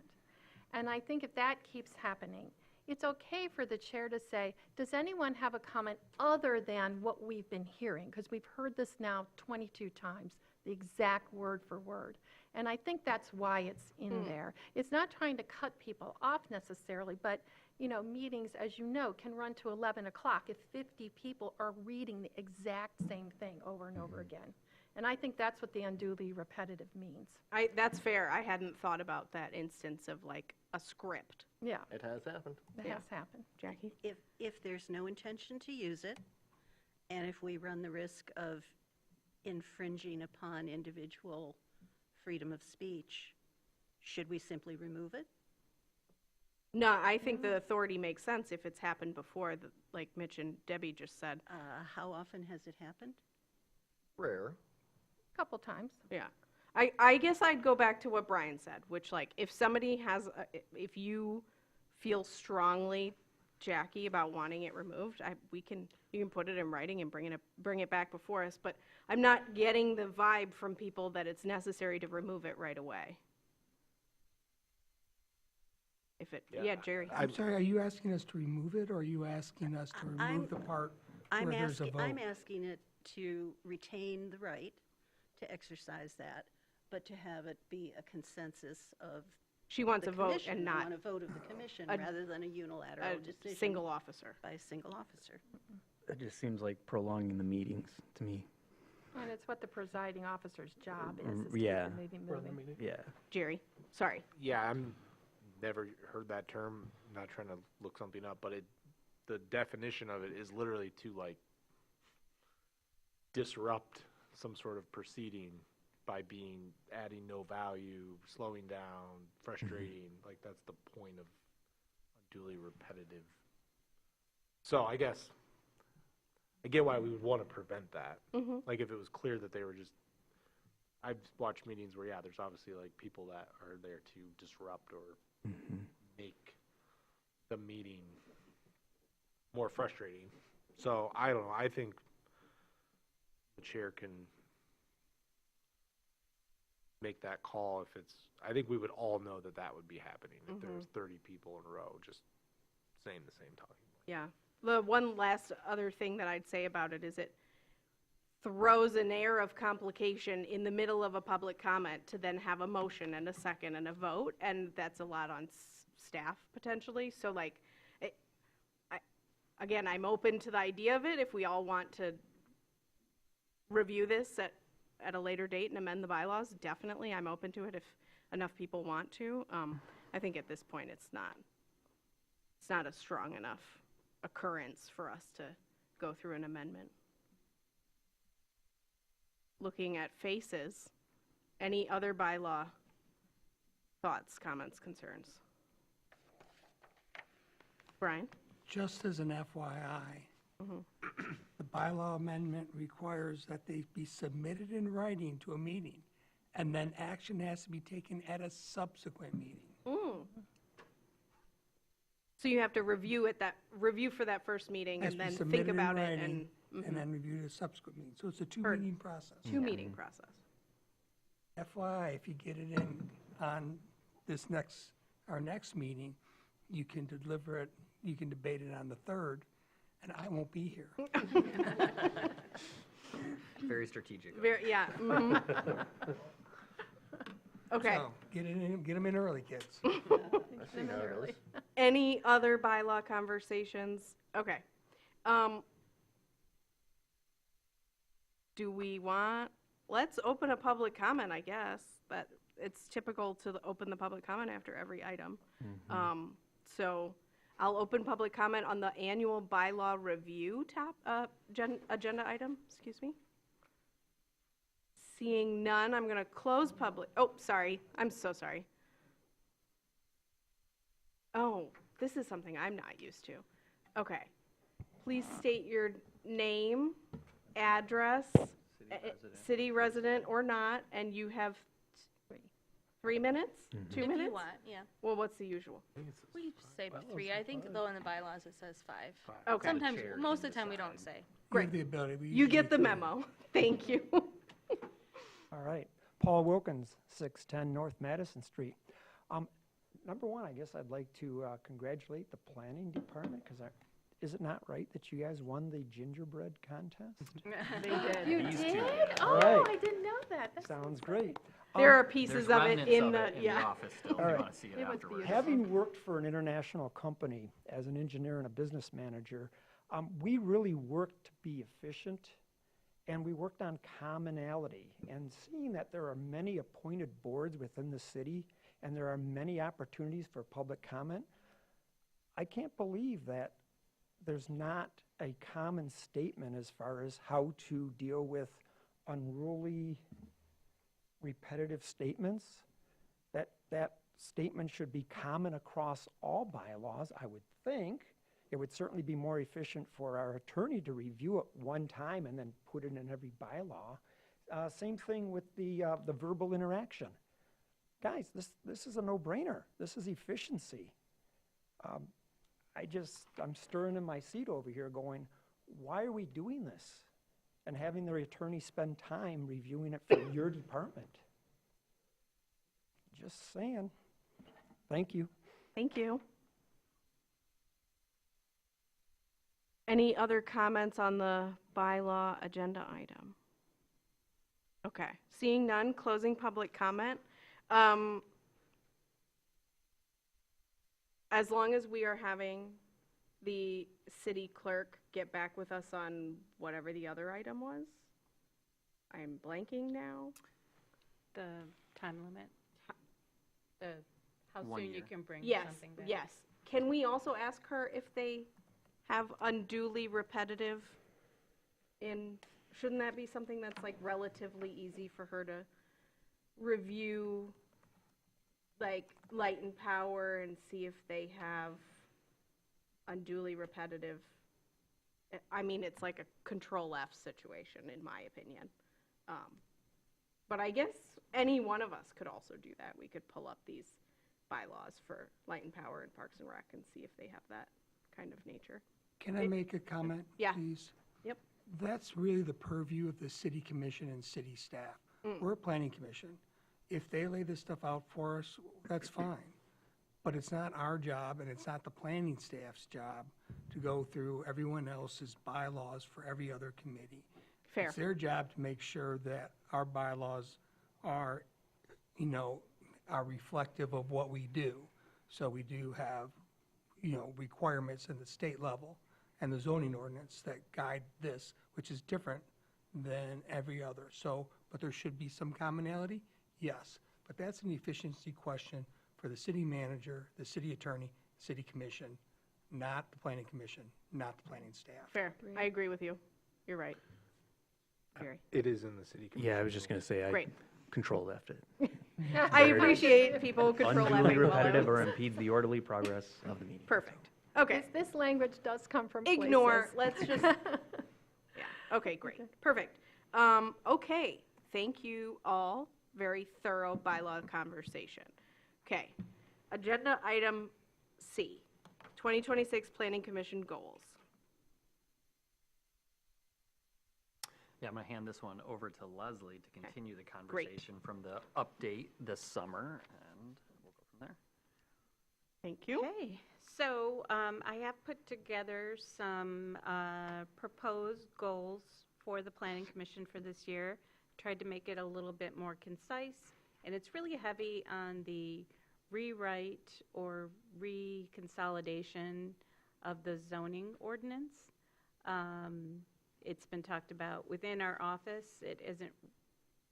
And I think if that keeps happening, it's okay for the chair to say, does anyone have a comment other than what we've been hearing? Because we've heard this now 22 times, the exact word for word. And I think that's why it's in there. It's not trying to cut people off necessarily, but, you know, meetings, as you know, can run to 11 o'clock if 50 people are reading the exact same thing over and over again. And I think that's what the unduly repetitive means. That's fair. I hadn't thought about that instance of like a script. Yeah, It has happened. that Yeah. has happened. Jackie? If there's no intention to use it, and if we run the risk of infringing upon individual freedom of speech, should we simply remove it? No, I think the authority makes sense if it's happened before, like Mitch and Debbie just said. How often has it happened? Rare. Couple times. Yeah. I guess I'd go back to what Brian said, which like if somebody has, if you feel strongly, Jackie, about wanting it removed, you can put it in writing and bring it back before us. But I'm not getting the vibe from people that it's necessary to remove it right away. Yeah, Jerry. I'm sorry, are you asking us to remove it, or are you asking us to remove the part where there's a vote? I'm asking it to retain the right to exercise that, but to have it be a consensus of She wants the a vote commission. and We not want a vote of the commission a- rather than a unilateral a decision single officer. by a single officer. That just seems like prolonging the meetings to me. And it's what the presiding officer's job is to yeah. keep the meeting moving. Yeah. Jerry, sorry. Yeah, I'm never heard that term. I'm not trying to look something up, but the definition of it is literally to like disrupt some sort of proceeding by adding no value, slowing down, frustrating. Like that's the point of unduly repetitive. So I guess I get why we would want to prevent that. Mm-hmm. Like if it was clear that they were just, I've watched meetings where, yeah, there's obviously like people that are there to disrupt or make the meeting more frustrating. So I don't know, I think the chair can make that call if it's, I think we would all know that that would be happening if there was 30 people in a row just saying the same talking point. Yeah. The one last other thing that I'd say about it is it throws an air of complication in the middle of a public comment to then have a motion and a second and a vote, and that's a lot on staff potentially. So like, again, I'm open to the idea of it if we all want to review this at a later date and amend the bylaws. Definitely, I'm open to it if enough people want to. I think at this point it's not a strong enough occurrence for us to go through an amendment. Looking at faces, any other bylaw thoughts, comments, concerns? Brian? Just as an FYI, the bylaw amendment requires that they be submitted in writing to a meeting, and then action has to be taken at a subsequent meeting. So you have to review for that first meeting Has and to be then submitted think in about it writing, and and then review at a subsequent meeting. So it's a Heard. two-meeting process. two-meeting process. FYI, if you get it in on our next meeting, you can deliver it, you can debate it on the 3rd, and I won't be here. Very strategic. Yeah. Okay. So, get them in early, kids. I see how it is. Any other bylaw conversations? Okay. Do we want, let's open a public comment, I guess. But it's typical to open the public comment after every item. So I'll open public comment on the annual bylaw review agenda item, excuse me. Seeing none, I'm going to close public, oh, sorry, I'm so sorry. Oh, this is something I'm not used to. Okay. Please state your name, address, city resident or not, and you have 3 minutes? 2 If minutes? you want, yeah. Well, what's the usual? We say 3. I think though in the bylaws it says 5. Okay. Sometimes, chair most can of the time we don't say. You have the ability. we You get usually the do. memo. Thank you. All right. Paul Wilkins, 610 North Madison Street. Number one, I guess I'd like to congratulate the planning department, because is it not right that you guys won the gingerbread contest? They did. You These did? two. Oh, Right. I didn't know that. That's Sounds great. There are There's pieces of it remnants in of the, it in the yeah. office still. All If you right. want to see it It was afterwards. beautiful. Having worked for an international company as an engineer and a business manager, we really worked to be efficient, and we worked on commonality. And seeing that there are many appointed boards within the city, and there are many opportunities for public comment, I can't believe that there's not a common statement as far as how to deal with unruly, repetitive statements. That statement should be common across all bylaws, I would think. It would certainly be more efficient for our attorney to review it one time and then put it in every bylaw. Same thing with the verbal interaction. Guys, this is a no-brainer. This is efficiency. I'm stirring in my seat over here going, why are we doing this? And having the attorney spend time reviewing it for your department. Just saying. Thank you. Thank you. Any other comments on the bylaw agenda item? Okay, seeing none, closing public comment. As long as we are having the city clerk get back with us on whatever the other item was. I'm blanking now. The time limit? How 1 soon you year. can bring Yes, something back? yes. Can we also ask her if they have unduly repetitive shouldn't that be something that's like relatively easy for her to review, like light and power, and see if they have unduly repetitive? I mean, it's like a control F situation, in my opinion. But I guess any one of us could also do that. We could pull up these bylaws for Light and Power and Parks and Rec and see if they have that kind of nature. Can I make a comment, Yeah. please? Yep. That's really the purview of the city commission and city staff. We're a planning commission. If they lay this stuff out for us, that's fine. But it's not our job, and it's not the planning staff's job to go through everyone else's bylaws for every other committee. Fair. It's their job to make sure that our bylaws are, are reflective of what we do. So we do have, requirements in the state level and the zoning ordinance that guide this, which is different than every other. So, but there should be some commonality, yes. But that's an efficiency question for the city manager, the city attorney, city commission, not the planning commission, not the planning staff. Fair. I agree with you. You're right. Gary. It is in the city commission. Yeah, I was just going to say, I Great. control F it. I appreciate people control Unduly that. repetitive or impedes the orderly progress of the meeting. Perfect. Okay. This language does come from places. Ignore. Let's just. Yeah. Okay. Great. Perfect. Okay. Thank you all. Very thorough bylaw conversation. Okay. Agenda item C. 2026 Planning Commission goals. Yeah, I'm going to hand this one over to Leslie to continue the Great. conversation from the update this summer, and we'll go from there. Thank you. Okay, so I have put together some proposed goals for the Planning Commission for this year. Tried to make it a little bit more concise, and it's really heavy on the rewrite or reconsolidation of the zoning ordinance. It's been talked about within our office. It hasn't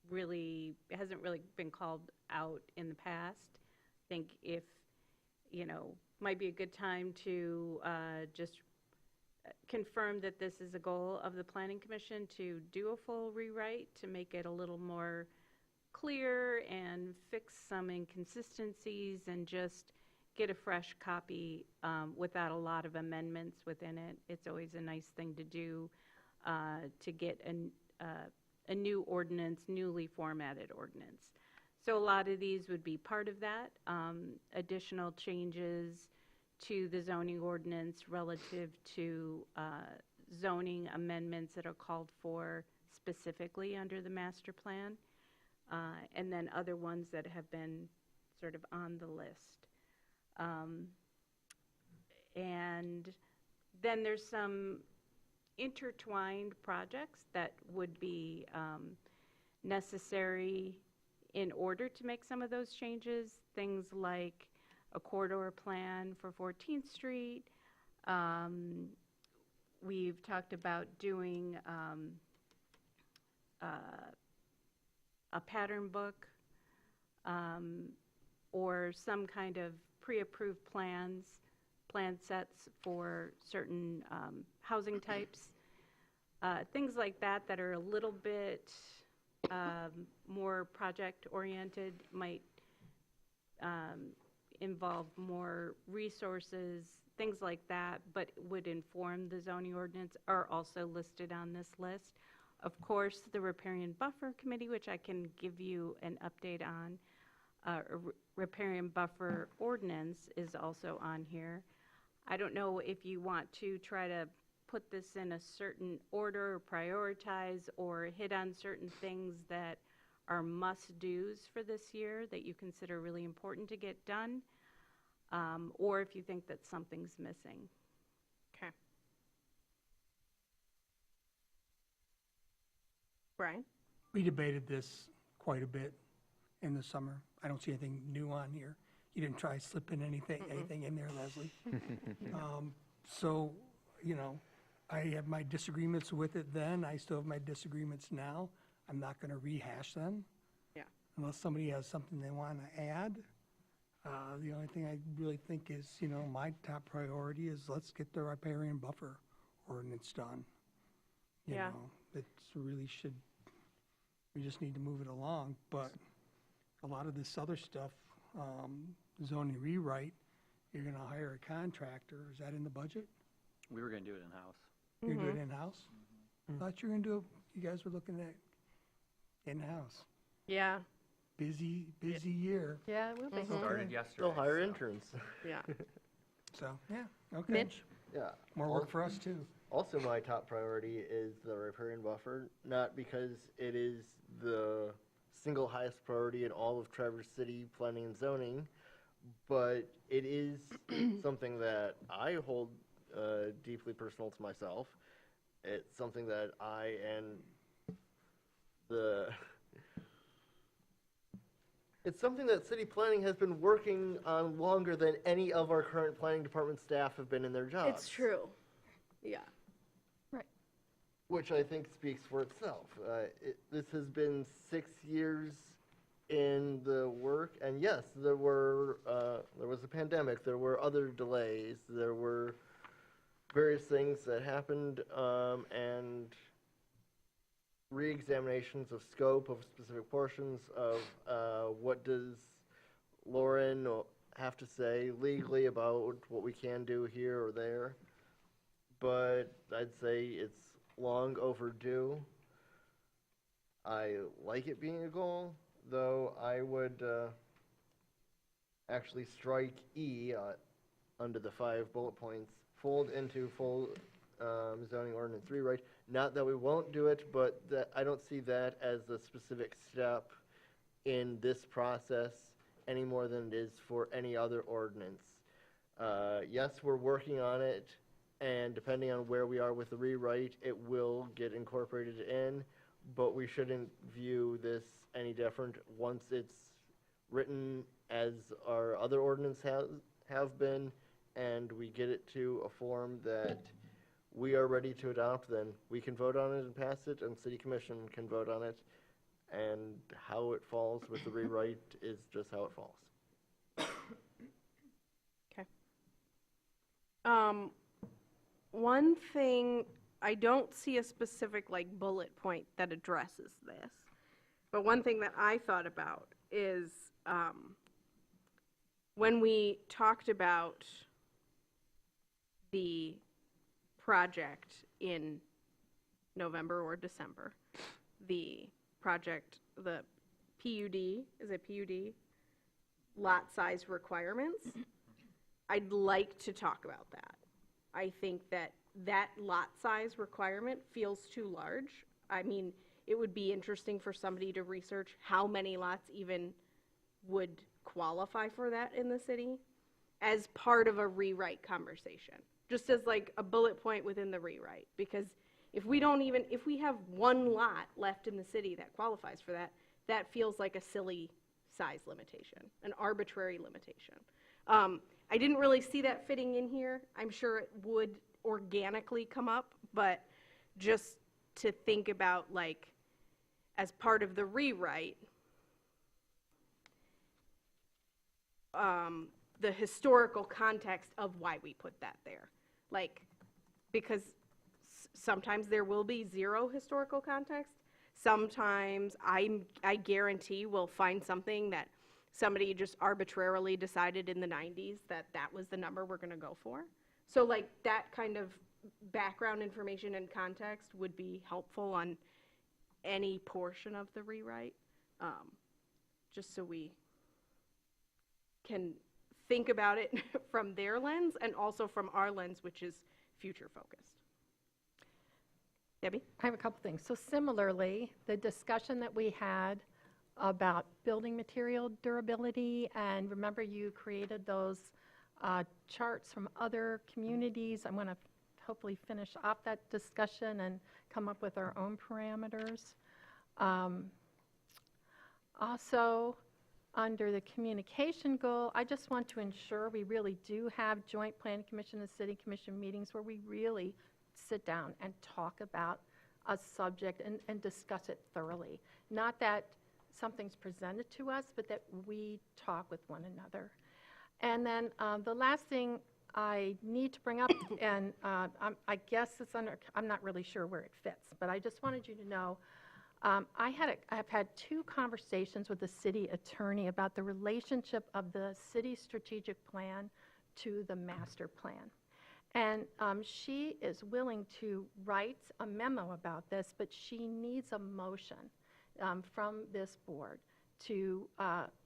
really been called out in the past. I think if, might be a good time to just confirm that this is a goal of the Planning Commission to do a full rewrite to make it a little more clear and fix some inconsistencies and just get a fresh copy without a lot of amendments within it. It's always a nice thing to do. To get a new ordinance, newly formatted ordinance. So a lot of these would be part of that. Additional changes to the zoning ordinance relative to zoning amendments that are called for specifically under the master plan, and then other ones that have been sort of on the list. And then there's some intertwined projects that would be necessary in order to make some of those changes, things like a corridor plan for 14th Street. We've talked about doing a pattern book or some kind of pre-approved plan sets for certain housing types, things like that that are a little bit more project-oriented, might involve more resources, things like that, but would inform the zoning ordinance, are also listed on this list. Of course, the Riparian Buffer Committee, which I can give you an update on, Riparian Buffer Ordinance is also on here. I don't know if you want to try to put this in a certain order or prioritize or hit on certain things that are must-dos for this year that you consider really important to get done, or if you think that something's missing. Okay. Brian? We debated this quite a bit in the summer. I don't see anything new on here. You didn't try slipping anything in there, Leslie. So, I have my disagreements with it then. I still have my disagreements now. I'm not going to rehash them. Yeah. Unless somebody has something they want to add. The only thing I really think is, my top priority is let's get the riparian buffer ordinance done. You Yeah. know, it's really should, we just need to move it along. But a lot of this other stuff, zoning rewrite, you're going to hire a contractor. Is that in the budget? We were going to do it in-house. You're doing it in-house? I thought you were going to do, you guys were looking at in-house. Yeah. busy year. Yeah, it will be. Started yesterday. They'll hire so. interns. Yeah. So, yeah, okay. Mitch? Yeah. More work for us too. Also, my top priority is the riparian buffer, not because it is the single highest priority in all of Traverse City planning and zoning, but it is something that I hold deeply personal to myself. It's something that I and it's something that city planning has been working on longer than any of our current planning department staff have been in their jobs. It's true. Yeah. Which I think speaks for itself. This has been 6 years in the work, and yes, there was a pandemic, there were other delays, there were various things that happened, and re-examinations of scope of specific portions of what does Lauren have to say legally about what we can do here or there. But I'd say it's long overdue. I like it being a goal, though I would actually strike E under the 5 bullet points, fold into full zoning ordinance rewrite. Not that we won't do it, but that I don't see that as a specific step in this process any more than it is for any other ordinance. Yes, we're working on it, and depending on where we are with the rewrite, it will get incorporated in, but we shouldn't view this any different once it's written as our other ordinance have been, and we get it to a form that we are ready to adopt. Then we can vote on it and pass it, and City Commission can vote on it, and how it falls with the rewrite is just how it falls. Okay. One thing, I don't see a specific like bullet point that addresses this, but one thing that I thought about is when we talked about the project in November or December, the project, the PUD, is it PUD? Lot size requirements. I'd like to talk about that. I think that that lot size requirement feels too large. I mean, it would be interesting for somebody to research how many lots even would qualify for that in the city as part of a rewrite conversation, just as like a bullet point within the rewrite. Because if we have one lot left in the city that qualifies for that, that feels like a silly size limitation, an arbitrary limitation. I didn't really see that fitting in here. I'm sure it would organically come up, but just to think about, like, as part of the rewrite, the historical context of why we put that there. Like, because sometimes there will be zero historical context. Sometimes I guarantee we'll find something that somebody just arbitrarily decided in the 90s that was the number we're going to go for. So like that kind of background information and context would be helpful on any portion of the rewrite, just so we can think about it from their lens and also from our lens, which is future focused. Debbie? I have a couple things. So similarly, the discussion that we had about building material durability, and remember you created those charts from other communities. I'm going to hopefully finish off that discussion and come up with our own parameters. Also, under the communication goal, I just want to ensure we really do have joint planning commission and city commission meetings where we really sit down and talk about a subject and discuss it thoroughly. Not that something's presented to us, but that we talk with one another. And then the last thing I need to bring up, and I guess it's under, I'm not really sure where it fits, but I just wanted you to know, I've had 2 conversations with the city attorney about the relationship of the city strategic plan to the master plan. And she is willing to write a memo about this, but she needs a motion from this board to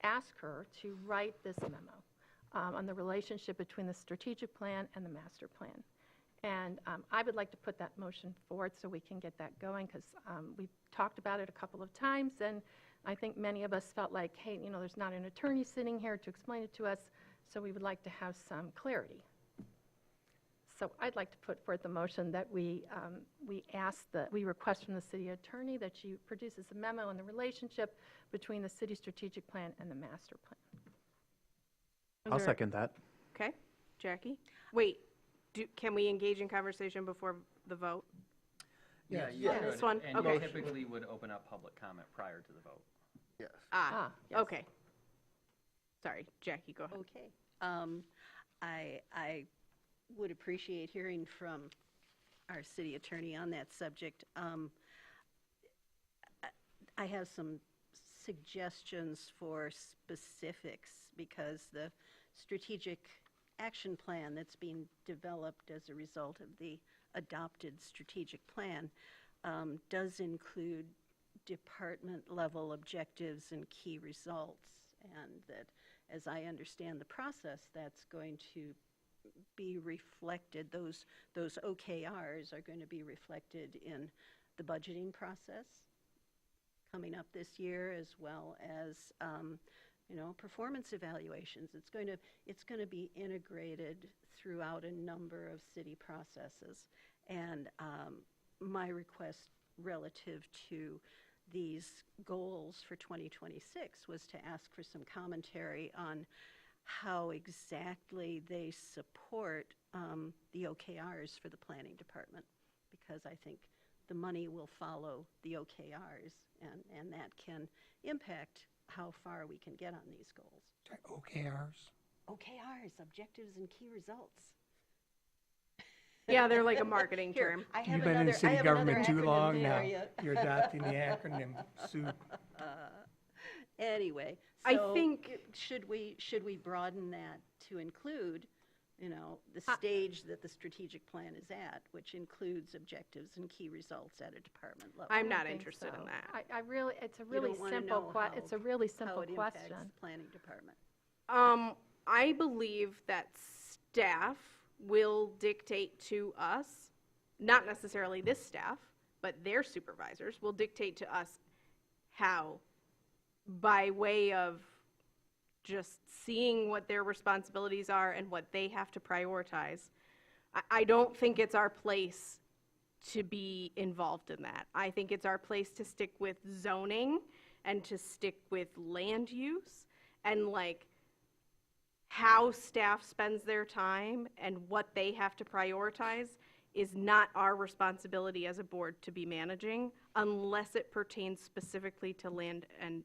ask her to write this memo on the relationship between the strategic plan and the master plan. And I would like to put that motion forward so we can get that going, because we've talked about it a couple of times, and I think many of us felt like, hey, you know, there's not an attorney sitting here to explain it to us, so we would like to have some clarity. So I'd like to put forth the motion that we request from the city attorney that she produces a memo on the relationship between the city strategic plan and the master plan. I'll second that. Okay, Jackie? Wait, can we engage in conversation before the vote? Yeah, you you This one? could, and Okay. you typically would open up public comment prior to the vote. Yes. Yes. Okay. Sorry, Jackie, go ahead. Okay. I would appreciate hearing from our city attorney on that subject. I have some suggestions for specifics, because the strategic action plan that's being developed as a result of the adopted strategic plan does include department-level objectives and key results, and that, as I understand the process, that's going to be reflected, those OKRs are going to be reflected in the budgeting process coming up this year, as well as performance evaluations. It's going to be integrated throughout a number of city processes. And my request relative to these goals for 2026 was to ask for some commentary on how exactly they support the OKRs for the planning department, because I think the money will follow the OKRs, and that can impact how far we can get on these goals. OKRs? OKRs, objectives and key results. Yeah, they're like a marketing Here, term. I have You've been in another- I city have another government too acronym long for now. you. You're adopting the acronym soup. Anyway, I so think- should we broaden that to include, the stage that the strategic plan is at, which includes objectives and key results at a department level? I'm not think interested so. in that. I really, it's a You really don't wanna simple know it's a really simple how it impacts question. the planning department. I believe that staff will dictate to us, not necessarily this staff, but their supervisors will dictate to us how, by way of just seeing what their responsibilities are and what they have to prioritize. I don't think it's our place to be involved in that. I think it's our place to stick with zoning and to stick with land use, and how staff spends their time and what they have to prioritize is not our responsibility as a board to be managing, unless it pertains specifically to land and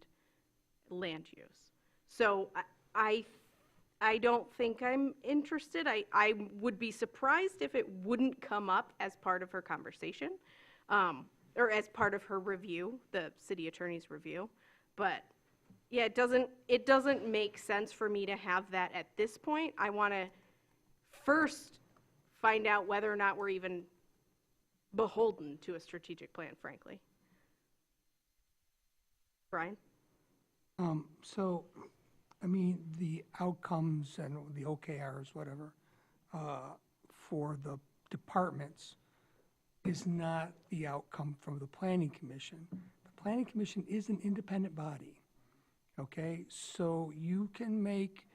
land use. So I don't think I'm interested. I would be surprised if it wouldn't come up as part of her conversation, or as part of her review, the city attorney's review. But yeah, it doesn't make sense for me to have that at this point. I want to first find out whether or not we're even beholden to a strategic plan, frankly. Brian? So, I mean, the outcomes and the OKRs, whatever, for the departments is not the outcome from the Planning Commission. The Planning Commission is an independent body, okay? So you can make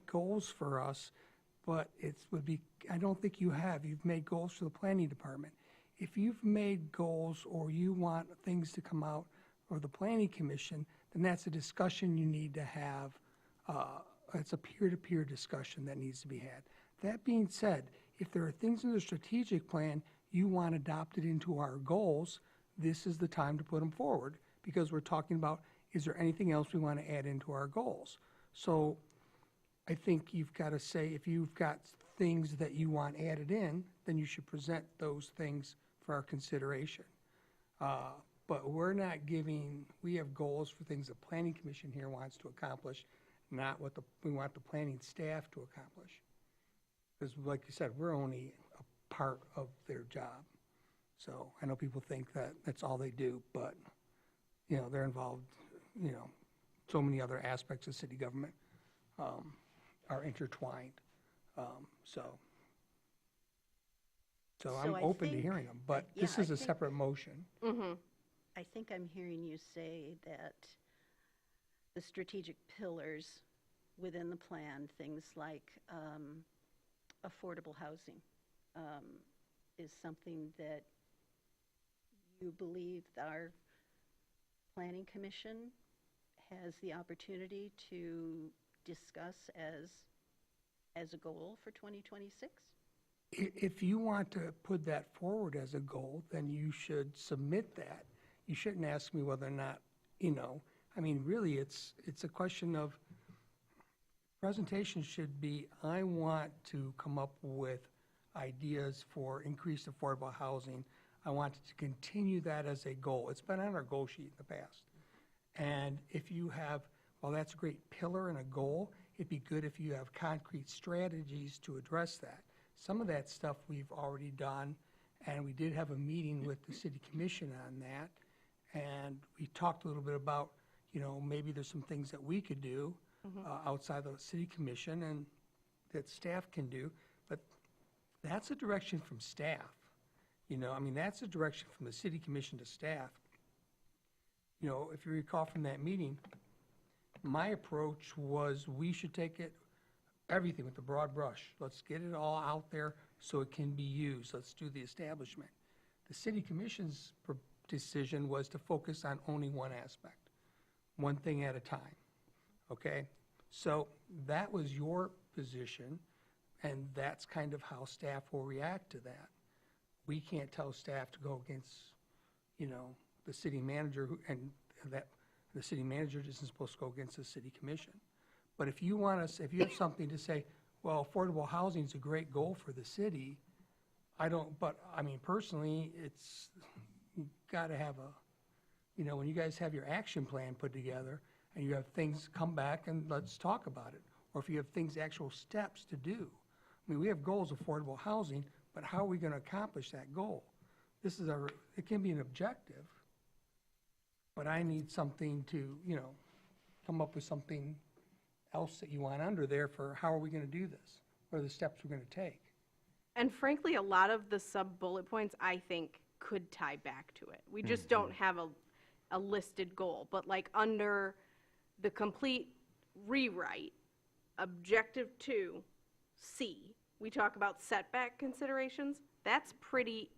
goals for us, but I don't think you've made goals for the Planning Department. If you've made goals or you want things to come out of the Planning Commission, then that's a discussion you need to have. It's a peer-to-peer discussion that needs to be had. That being said, if there are things in the strategic plan you want adopted into our goals, this is the time to put them forward, because we're talking about, is there anything else we want to add into our goals? So I think you've got to say, if you've got things that you want added in, then you should present those things for our consideration. But we have goals for things the Planning Commission here wants to accomplish, not what we want the planning staff to accomplish. Because like you said, we're only a part of their job. So I know people think that that's all they do, but, they're involved you know, so many other aspects of city government are intertwined. So I'm I open to think- hearing them, but yeah, this I is a think- separate motion. I think I'm hearing you say that the strategic pillars within the plan, things like affordable housing, is something that you believe that our planning commission has the opportunity to discuss as a goal for 2026? If you want to put that forward as a goal, then you should submit that. You shouldn't ask me whether or not, you know, I mean, really, it's a question of, presentation should be, I want to come up with ideas for increased affordable housing. I want to continue that as a goal. It's been on our goal sheet in the past. And if you have, well, that's a great pillar and a goal, it'd be good if you have concrete strategies to address that. Some of that stuff we've already done, and we did have a meeting with the city commission on that. And we talked a little bit about, you know, maybe there's some things that we could do outside the city commission and that staff can do. But that's a direction from staff. You know, I mean, that's a direction from the city commission to staff. You know, if you recall from that meeting, my approach was we should take it, everything with the broad brush. Let's get it all out there so it can be used. Let's do the establishment. The city commission's decision was to focus on only one aspect, one thing at a time, okay? So that was your position, and that's kind of how staff will react to that. We can't tell staff to go against, you know, the city manager, and that the city manager isn't supposed to go against the city commission. But if you want us, if you have something to say, well, affordable housing is a great goal for the city, but I mean, personally, you gotta have you know, when you guys have your action plan put together and you have things come back and let's talk about it. Or if you have things, actual steps to do. I mean, we have goals, affordable housing, but how are we gonna accomplish that goal? It can be an objective, but I need something to, you know, come up with something else that you want under there for how are we gonna do this? What are the steps we're gonna take? And frankly, a lot of the sub-bullet points, I think, could tie back to it. We just don't have a listed goal. But like under the complete rewrite, objective 2C, we talk about setback considerations. That's pretty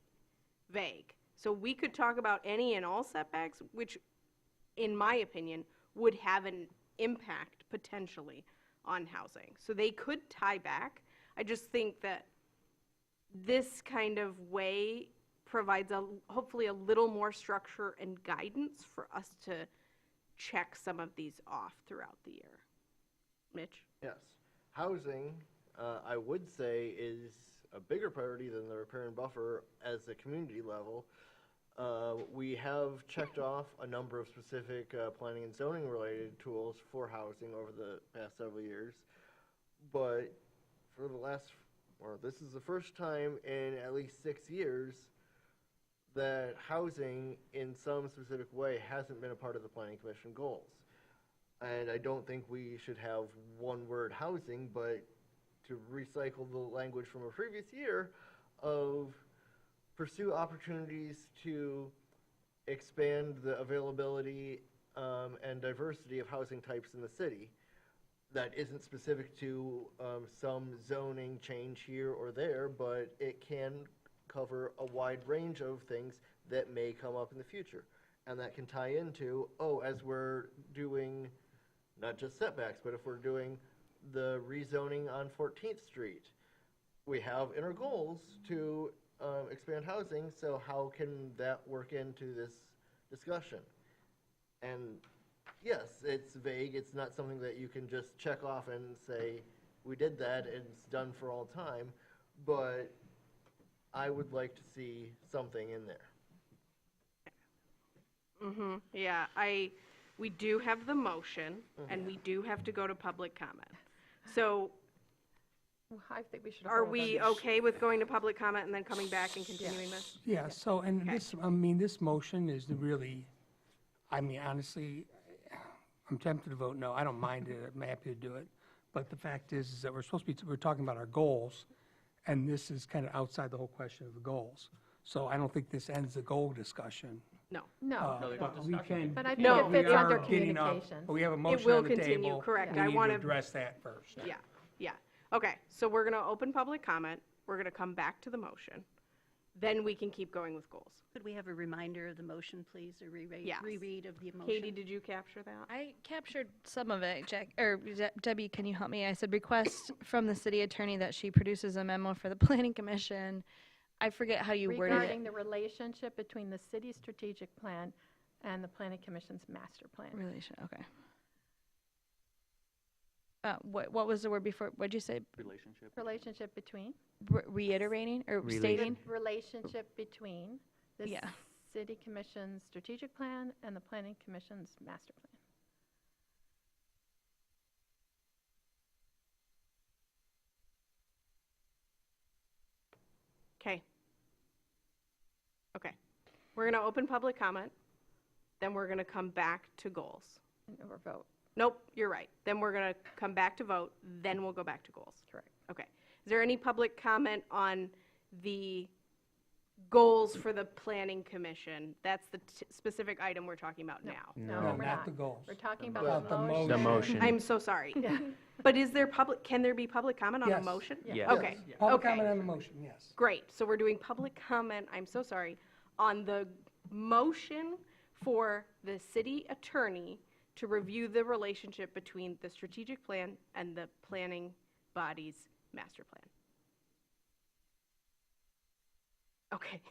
vague. So we could talk about any and all setbacks, which, in my opinion, would have an impact potentially on housing. So they could tie back. I just think that this kind of way provides hopefully a little more structure and guidance for us to check some of these off throughout the year. Mitch? Yes. Housing, I would say, is a bigger priority than the repair and buffer as a community level. We have checked off a number of specific planning and zoning related tools for housing over the past several years. But for this is the first time in at least 6 years that housing in some specific way hasn't been a part of the Planning Commission goals. And I don't think we should have one word housing, but to recycle the language from a previous year of pursue opportunities to expand the availability and diversity of housing types in the city. That isn't specific to some zoning change here or there, but it can cover a wide range of things that may come up in the future. And that can tie into, as we're doing not just setbacks, but if we're doing the rezoning on 14th Street, we have in our goals to expand housing, so how can that work into this discussion? And yes, it's vague, it's not something that you can just check off and say, we did that, and it's done for all time, but I would like to see something in there. Yeah, we do have the motion, and we do have to go to public comment. So I think we should. are hold we on. okay with going to public comment and then coming back and continuing this? Yeah, so, and Okay. this motion is really, I mean, honestly, I'm tempted to vote no. I don't mind it. I'm happy to do it. But the fact is that we're talking about our goals, and this is kind of outside the whole question of the goals. So I don't think this ends the goal discussion. No. No. But we can. But I think No. it fits we under are getting up, communications. but we have a motion will on the continue, table. correct. We I need to wanna- address that first. Yeah, yeah. Okay, so we're going to open public comment. We're going to come back to the motion. Then we can keep going with goals. Could we have a reminder of the motion, please, or Yes. reread of the motion? Katie, did you capture that? I captured some of it, Jack, or Debbie, can you help me? I said request from the city attorney that she produces a memo for the planning commission. I forget how you worded Regarding it. the relationship between the city's strategic plan and the planning commission's master plan. Relation, okay. What was the word before, what'd you say? Relationship. Relationship between? Reiterating or Relation. stating? Relationship between the Yeah. city commission's strategic plan and the planning commission's master plan. Okay. Okay. We're going to open public comment. Then we're going to come back to goals. Or vote. Nope, you're right. Then we're going to come back to vote, then we'll go back to goals. Correct. Okay. Is there any public comment on the goals for the planning commission? That's the specific item we're talking about now. No, No, we're not the goals. We're talking about About the the motion. The motion. I'm so sorry. Yeah. But is there can there be public comment on a Yes. motion? Yes. Okay, Public okay. comment on the motion, yes. Great. So we're doing public comment, I'm so sorry, on the motion for the city attorney to review the relationship between the strategic plan and the planning body's master plan. Okay.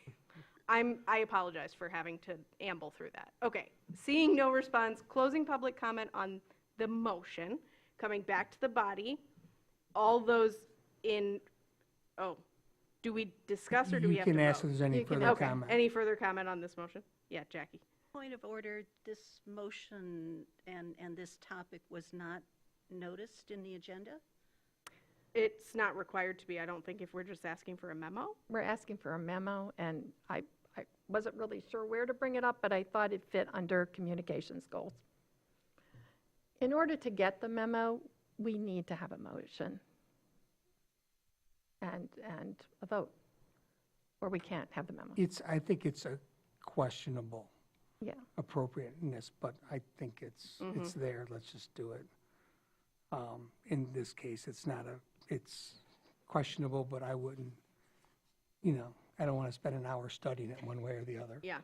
I apologize for having to amble through that. Okay. Seeing no response, closing public comment on the motion, coming back to the body. All those in, do we discuss or do we have to You can ask if vote? there's any You can further Okay. comment. Any further comment on this motion? Yeah, Jackie. Point of order, this motion and this topic was not noticed in the agenda? It's not required to be, I don't think, if we're just asking for a memo. We're asking for a memo, and I wasn't really sure where to bring it up, but I thought it fit under communications goals. In order to get the memo, we need to have a motion and a vote, or we can't have the memo. I think it's a questionable Yeah. appropriateness, but I think it's there, let's just do it. In this case, it's questionable, but I wouldn't, I don't want to spend an hour studying it one way or the other. Yeah.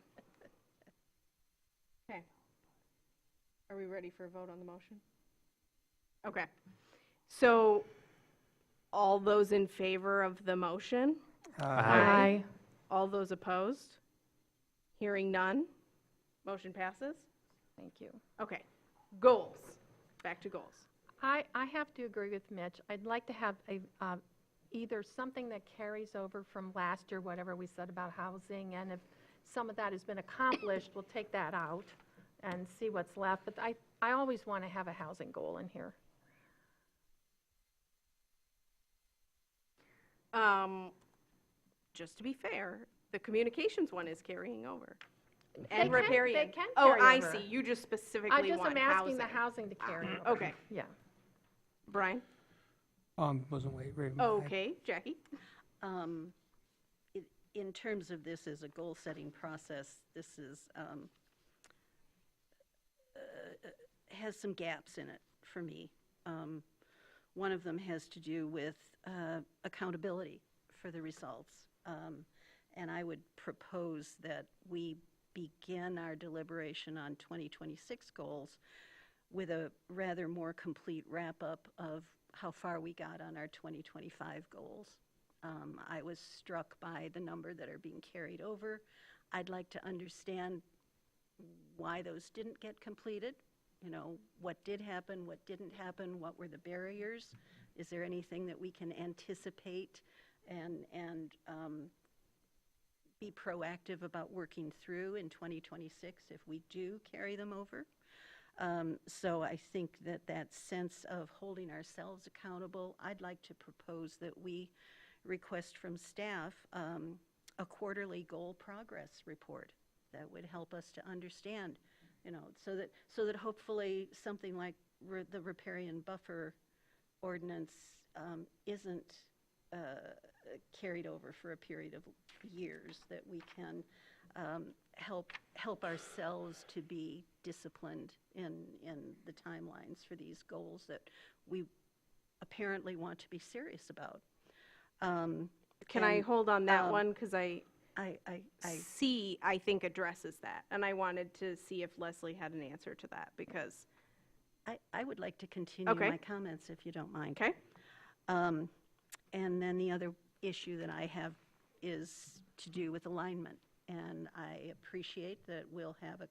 Okay. Are we ready for a vote on the motion? Okay. So, all those in favor of the motion? Aye. All those opposed? Hearing none? Motion passes? Thank you. Okay. Goals. Back to goals. I have to agree with Mitch. I'd like to have either something that carries over from last year, whatever we said about housing, and if some of that has been accomplished, we'll take that out and see what's left. But I always want to have a housing goal in here. Just to be fair, the communications one is carrying over. They And can- riparian. they can Oh, carry I over. see. You just I specifically just want am asking the housing. housing to carry over. Okay. Yeah. Brian? Wasn't waiting. Okay. Jackie? In terms of this as a goal-setting process, this is, has some gaps in it for me. One of them has to do with accountability for the results. And I would propose that we begin our deliberation on 2026 goals with a rather more complete wrap-up of how far we got on our 2025 goals. I was struck by the number that are being carried over. I'd like to understand why those didn't get completed. What did happen, what didn't happen, what were the barriers? Is there anything that we can anticipate and be proactive about working through in 2026 if we do carry them over? So I think that sense of holding ourselves accountable, I'd like to propose that we request from staff a quarterly goal progress report that would help us to understand so that hopefully something like the riparian buffer ordinance isn't carried over for a period of years, that we can help ourselves to be disciplined in the timelines for these goals that we apparently want to be serious about. Can I hold on that one? Because I C, I think, addresses that. And I wanted to see if Leslie had an answer to that, because. I would like to continue Okay. my comments, if you don't mind. Okay. And then the other issue that I have is to do with alignment. And I appreciate that we'll have a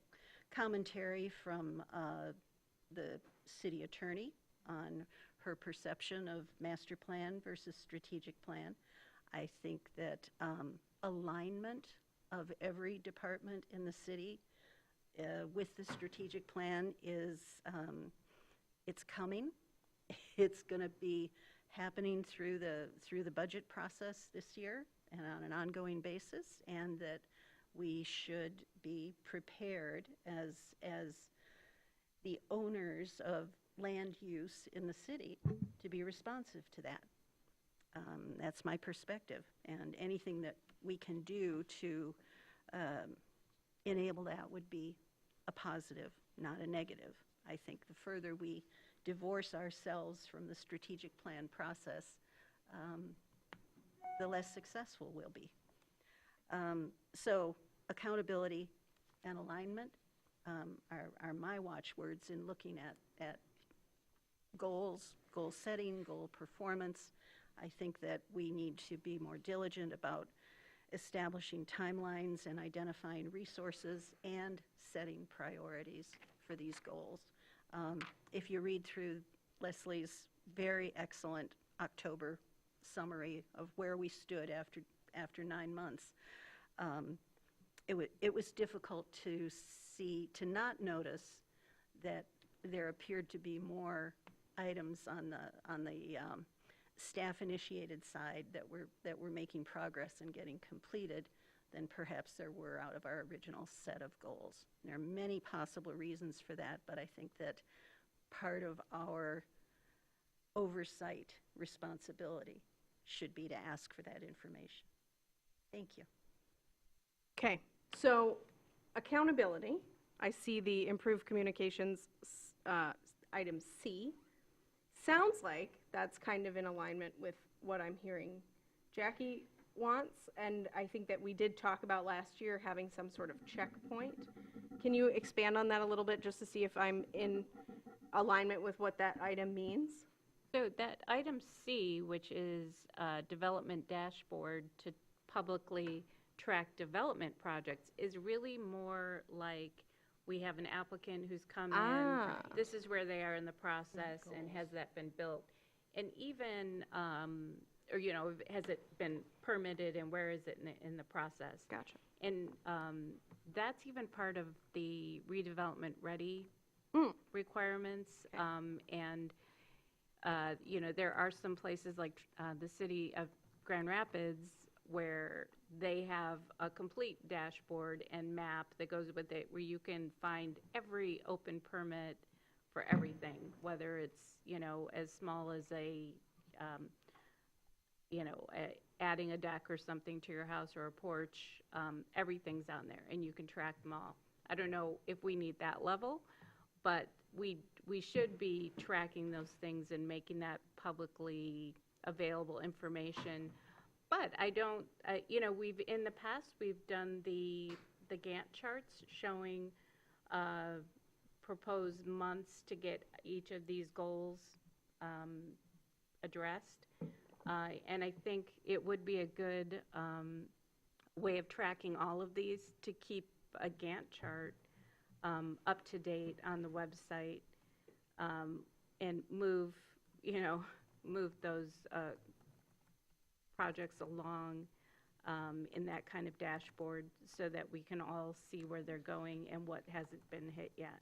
commentary from the city attorney on her perception of master plan versus strategic plan. I think that alignment of every department in the city with the strategic plan is, it's coming. It's going to be happening through the budget process this year and on an ongoing basis, and that we should be prepared as the owners of land use in the city to be responsive to that. That's my perspective, and anything that we can do to enable that would be a positive, not a negative. I think the further we divorce ourselves from the strategic plan process, the less successful we'll be. So accountability and alignment are my watchwords in looking at goals, goal setting, goal performance. I think that we need to be more diligent about establishing timelines and identifying resources and setting priorities for these goals. If you read through Leslie's very excellent October summary of where we stood after 9 months, it was difficult to not notice that there appeared to be more items on the staff-initiated side that were making progress and getting completed than perhaps there were out of our original set of goals. There are many possible reasons for that, but I think that part of our oversight responsibility should be to ask for that information. Thank you. Okay, so accountability, I see the improved communications item C. Sounds like that's kind of in alignment with what I'm hearing Jackie wants, and I think that we did talk about last year having some sort of checkpoint. Can you expand on that a little bit just to see if I'm in alignment with what that item means? So that item C, which is development dashboard to publicly track development projects, is really more like we have an applicant who's come in, this is where they are in the process, and has that been built? And even, or, you know, has it been permitted, and where is it in the process? Gotcha. And that's even part of the redevelopment ready requirements. And, you know, there are some places like the city of Grand Rapids where they have a complete dashboard and map that goes with it, where you can find every open permit for everything, whether it's, you know, as small as you know, adding a deck or something to your house or a porch. Everything's on there, and you can track them all. I don't know if we need that level, but we should be tracking those things and making that publicly available information. But I don't, you know, in the past, we've done the Gantt charts showing proposed months to get each of these goals addressed. And I think it would be a good way of tracking all of these, to keep a Gantt chart up to date on the website, and move those projects along in that kind of dashboard, so that we can all see where they're going and what hasn't been hit yet.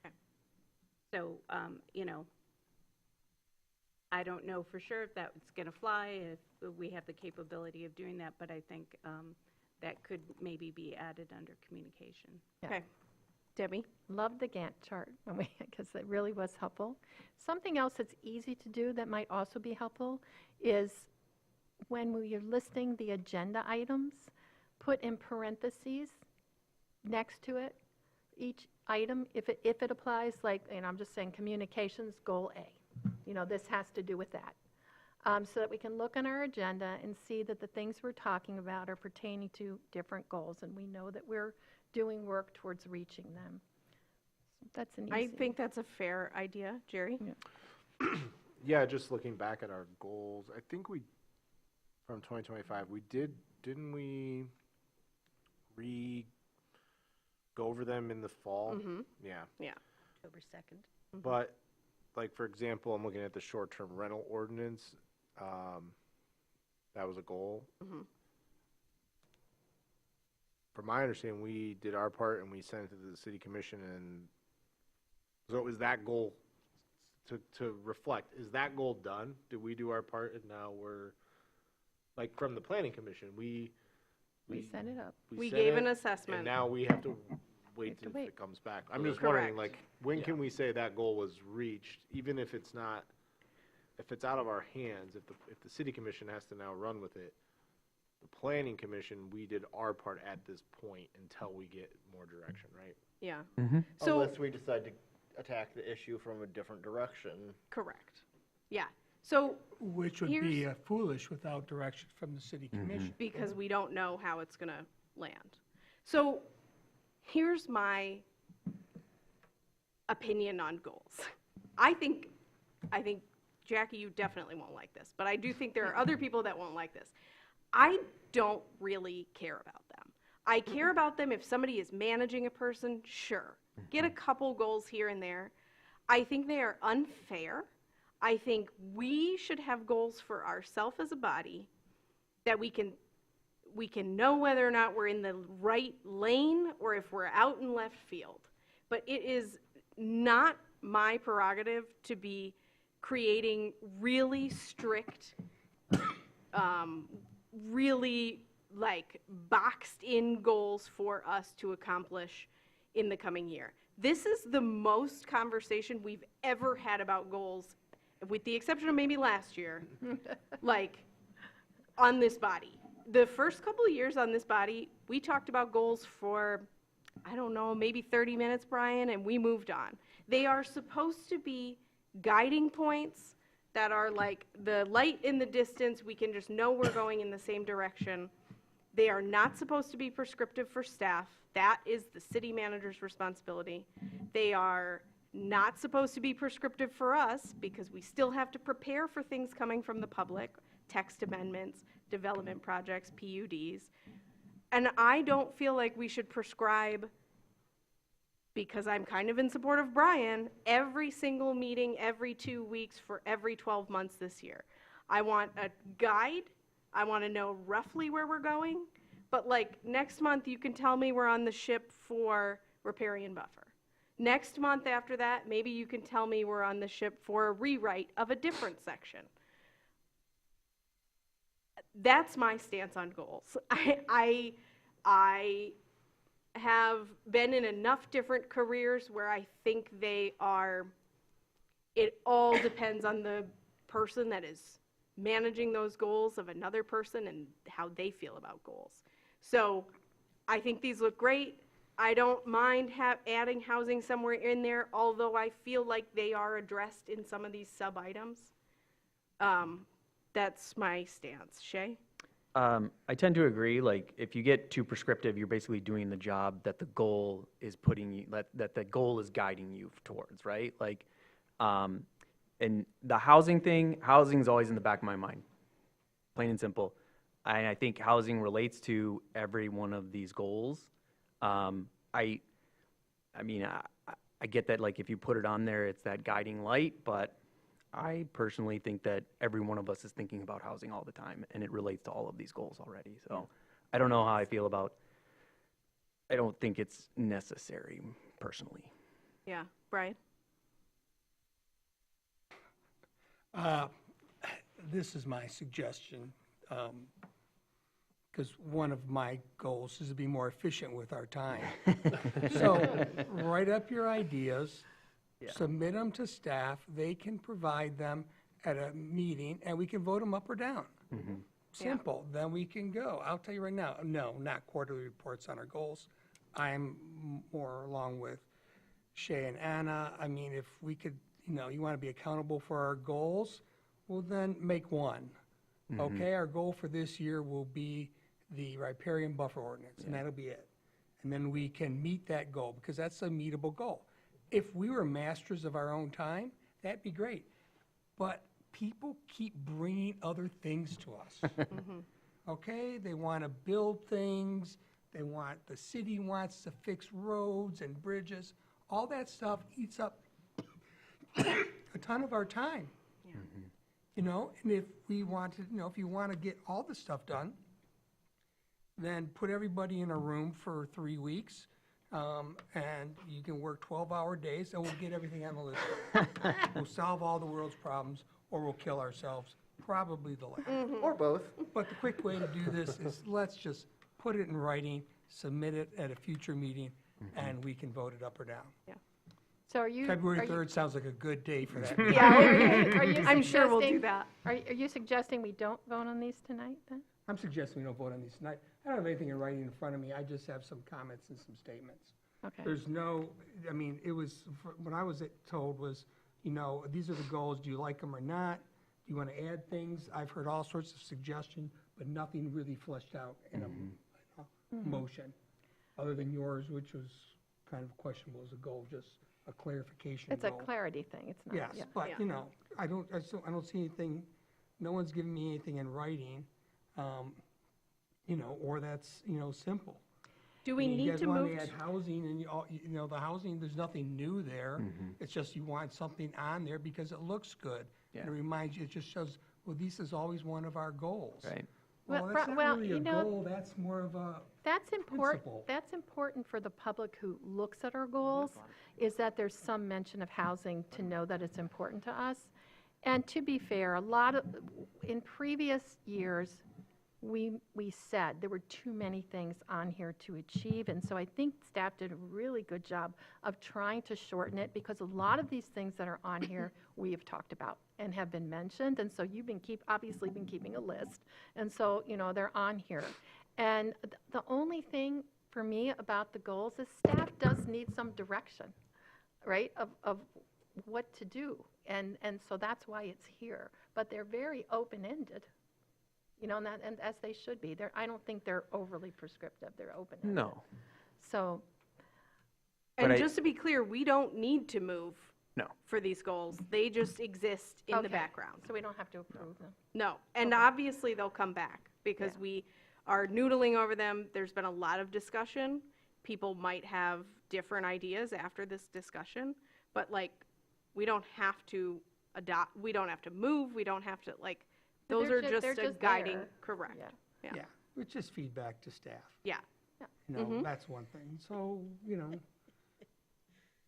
Okay. So, you know, I don't know for sure if that's going to fly, if we have the capability of doing that, but I think that could maybe be added under communication. Okay. Debbie? Love the Gantt chart, because it really was helpful. Something else that's easy to do that might also be helpful is when you're listing the agenda items, put in parentheses next to it, each item, if it applies, like, and I'm just saying communications, goal A. This has to do with that. So that we can look on our agenda and see that the things we're talking about are pertaining to different goals, and we know that we're doing work towards reaching them. So that's an easy. I think that's a fair idea. Jerry? Yeah. Yeah, just looking back at our goals, I think from 2025, didn't we go over them in the fall? Mm-hmm. Yeah. Yeah. October 2nd. But, like, for example, I'm looking at the short-term rental ordinance. That was a goal. Mm-hmm. From my understanding, we did our part and we sent it to the city commission, and so it was that goal to reflect. Is that goal done? Did we do our part, and now we're, like, from the planning commission, we set it up. We set gave it, an assessment. and now we have to wait to till wait. it comes back. I'm just wondering, Correct. like, when can we say that goal was reached, even if it's not, if it's out of our hands, if the city commission has to now run with it, the planning commission, we did our part at this point until we get more direction, right? Yeah. Mm-hmm. So, Unless we decide to attack the issue from a different direction. correct. Yeah. So, Which would be foolish without direction from the city commission. because we don't know how it's going to land. So, here's my opinion on goals. I think, Jackie, you definitely won't like this, but I do think there are other people that won't like this. I don't really care about them. I care about them if somebody is managing a person, sure. Get a couple goals here and there. I think they are unfair. I think we should have goals for ourselves as a body that we can know whether or not we're in the right lane or if we're out in left field. But it is not my prerogative to be creating really strict, really like boxed in goals for us to accomplish in the coming year. This is the most conversation we've ever had about goals, with the exception of maybe last year, like on this body. The first couple of years on this body, we talked about goals for, I don't know, maybe 30 minutes, Brian, and we moved on. They are supposed to be guiding points that are like the light in the distance. We can just know we're going in the same direction. They are not supposed to be prescriptive for staff. That is the city manager's responsibility. They are not supposed to be prescriptive for us because we still have to prepare for things coming from the public, text amendments, development projects, PUDs. And I don't feel like we should prescribe, because I'm kind of in support of Brian, every single meeting every 2 weeks for every 12 months this year. I want a guide. I want to know roughly where we're going. But like next month, you can tell me we're on the ship for riparian buffer. Next month after that, maybe you can tell me we're on the ship for a rewrite of a different section. That's my stance on goals. I have been in enough different careers where I think they are, it all depends on the person that is managing those goals of another person and how they feel about goals. So I think these look great. I don't mind adding housing somewhere in there, although I feel like they are addressed in some of these sub-items. That's my stance. Shay? I tend to agree. Like, if you get too prescriptive, you're basically doing the job that the goal is putting you, that the goal is guiding you towards, right? Like, and the housing thing, housing is always in the back of my mind, plain and simple. And I think housing relates to every one of these goals. I mean, I get that, like, if you put it on there, it's that guiding light, but I personally think that every one of us is thinking about housing all the time, and it relates to all of these goals already. So I don't know how I feel about, I don't think it's necessary personally. Yeah. Brian? This is my suggestion. because one of my goals is to be more efficient with our time. So write up your ideas, submit them to staff, they can provide them at a meeting, and we can vote them up or down. Simple, then we can go. I'll tell you right now, no, not quarterly reports on our goals. I'm more along with Shay and Anna. I mean, if we could, you want to be accountable for our goals, well, then make one. Okay, our goal for this year will be the riparian buffer ordinance, and that'll be it. And then we can meet that goal, because that's a meetable goal. If we were masters of our own time, that'd be great. But people keep bringing other things to us. Okay, they want to build things, the city wants to fix roads and bridges. All that stuff eats up a ton of our time. And if we want to, if you want to get all the stuff done, then put everybody in a room for 3 weeks, and you can work 12-hour days, and we'll get everything on the list. We'll solve all the world's problems, or we'll kill ourselves, probably the latter. Or both. But the quick way to do this is let's just put it in writing, submit it at a future meeting, and we can vote it up or down. So are you? February 3rd sounds like a good day for that. Are you I'm sure we'll do suggesting- that. Are you suggesting we don't vote on these tonight, then? I'm suggesting we don't vote on these tonight. I don't have anything in writing in front of me, I just have some comments and some statements. Okay. There's no, I mean, it was, what I was told was, these are the goals, do you like them or not? Do you want to add things? I've heard all sorts of suggestions, but nothing really fleshed out in a motion, other than yours, which was kind of questionable as a goal, just a clarification It's a goal. clarity thing, it's not. Yes, but, I don't see anything, no one's giving me anything in writing, or that's, simple. Do we need to You move? guys want to add housing, and the housing, there's nothing new there. It's just you want something on there because it looks good. And it reminds you, it just shows, well, this is always one of our goals. Right. Well, Well, that's not well, really a you know, goal, that's more of a That's important, principle. that's important for the public who looks at our goals, is that there's some mention of housing to know that it's important to us. And to be fair, in previous years, we said there were too many things on here to achieve, and so I think staff did a really good job of trying to shorten it, because a lot of these things that are on here, we have talked about and have been mentioned, and so you've been obviously been keeping a list, and so, they're on here. And the only thing for me about the goals is staff does need some direction, right, of what to do, and so that's why it's here, but they're very open-ended. And as they should be. I don't think they're overly prescriptive. They're open-ended. No. So, And just to be clear, we don't need to move No. for these goals. They just exist in the Okay. background. so we don't have to approve them. No, and obviously they'll come back because we are noodling over them. There's been a lot of discussion. People might have different ideas after this discussion, but we don't have to adopt, we don't have to move, we don't have to, those they're are ju- just they're a just guiding, there. correct. Yeah. Yeah. Yeah, it's just feedback to staff. Yeah. That's one thing. So,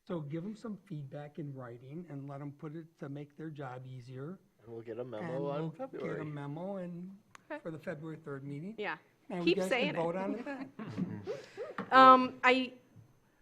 so give them some feedback in writing and let them put it to make their job easier. And we'll get a And memo on we'll February. Get a memo for the February 3rd meeting. Yeah. And Keep you guys saying can it. vote on it then.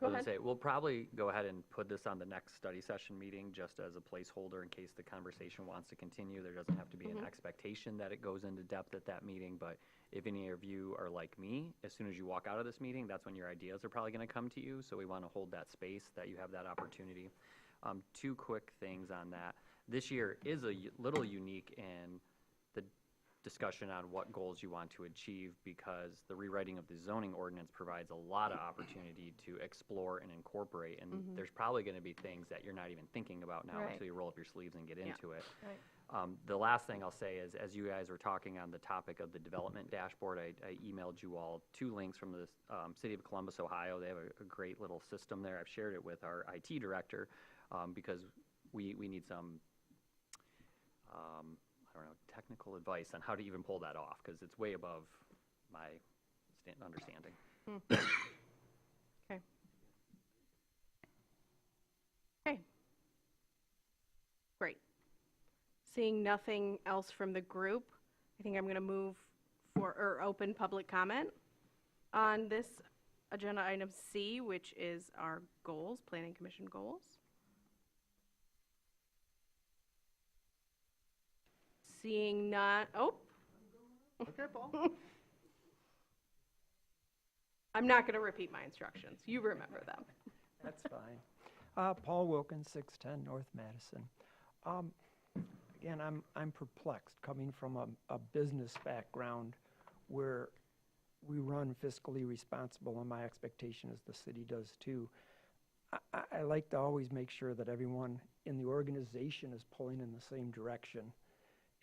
I was gonna say, we'll probably go ahead and put this on the next study session meeting, just as a placeholder in case the conversation wants to continue. There doesn't have to be an expectation that it goes into depth at that meeting, but if any of you are like me, as soon as you walk out of this meeting, that's when your ideas are probably gonna come to you, so we wanna hold that space, that you have that opportunity. Two quick things on that. This year is a little unique in the discussion on what goals you want to achieve, because the rewriting of the zoning ordinance provides a lot of opportunity to explore and incorporate, and there's probably going to be things that you're not even thinking about now Right. until you roll up your sleeves and get into it. Right. The last thing I'll say is, as you guys were talking on the topic of the development dashboard, I emailed you all 2 links from the City of Columbus, Ohio. They have a great little system there. I've shared it with our IT director, because we need some I don't know, technical advice on how to even pull that off, because it's way above my understanding. Okay. Okay. Great. Seeing nothing else from the group, I think I'm going to move or open public comment on this agenda item C, which is our goals, Planning Commission goals. Seeing none, oh. Okay, Paul. I'm not going to repeat my instructions. You remember them. That's fine. Paul Wilkins, 610 North Madison. Again, I'm perplexed, coming from a business background where we run fiscally responsible, and my expectation is the city does too. I like to always make sure that everyone in the organization is pulling in the same direction,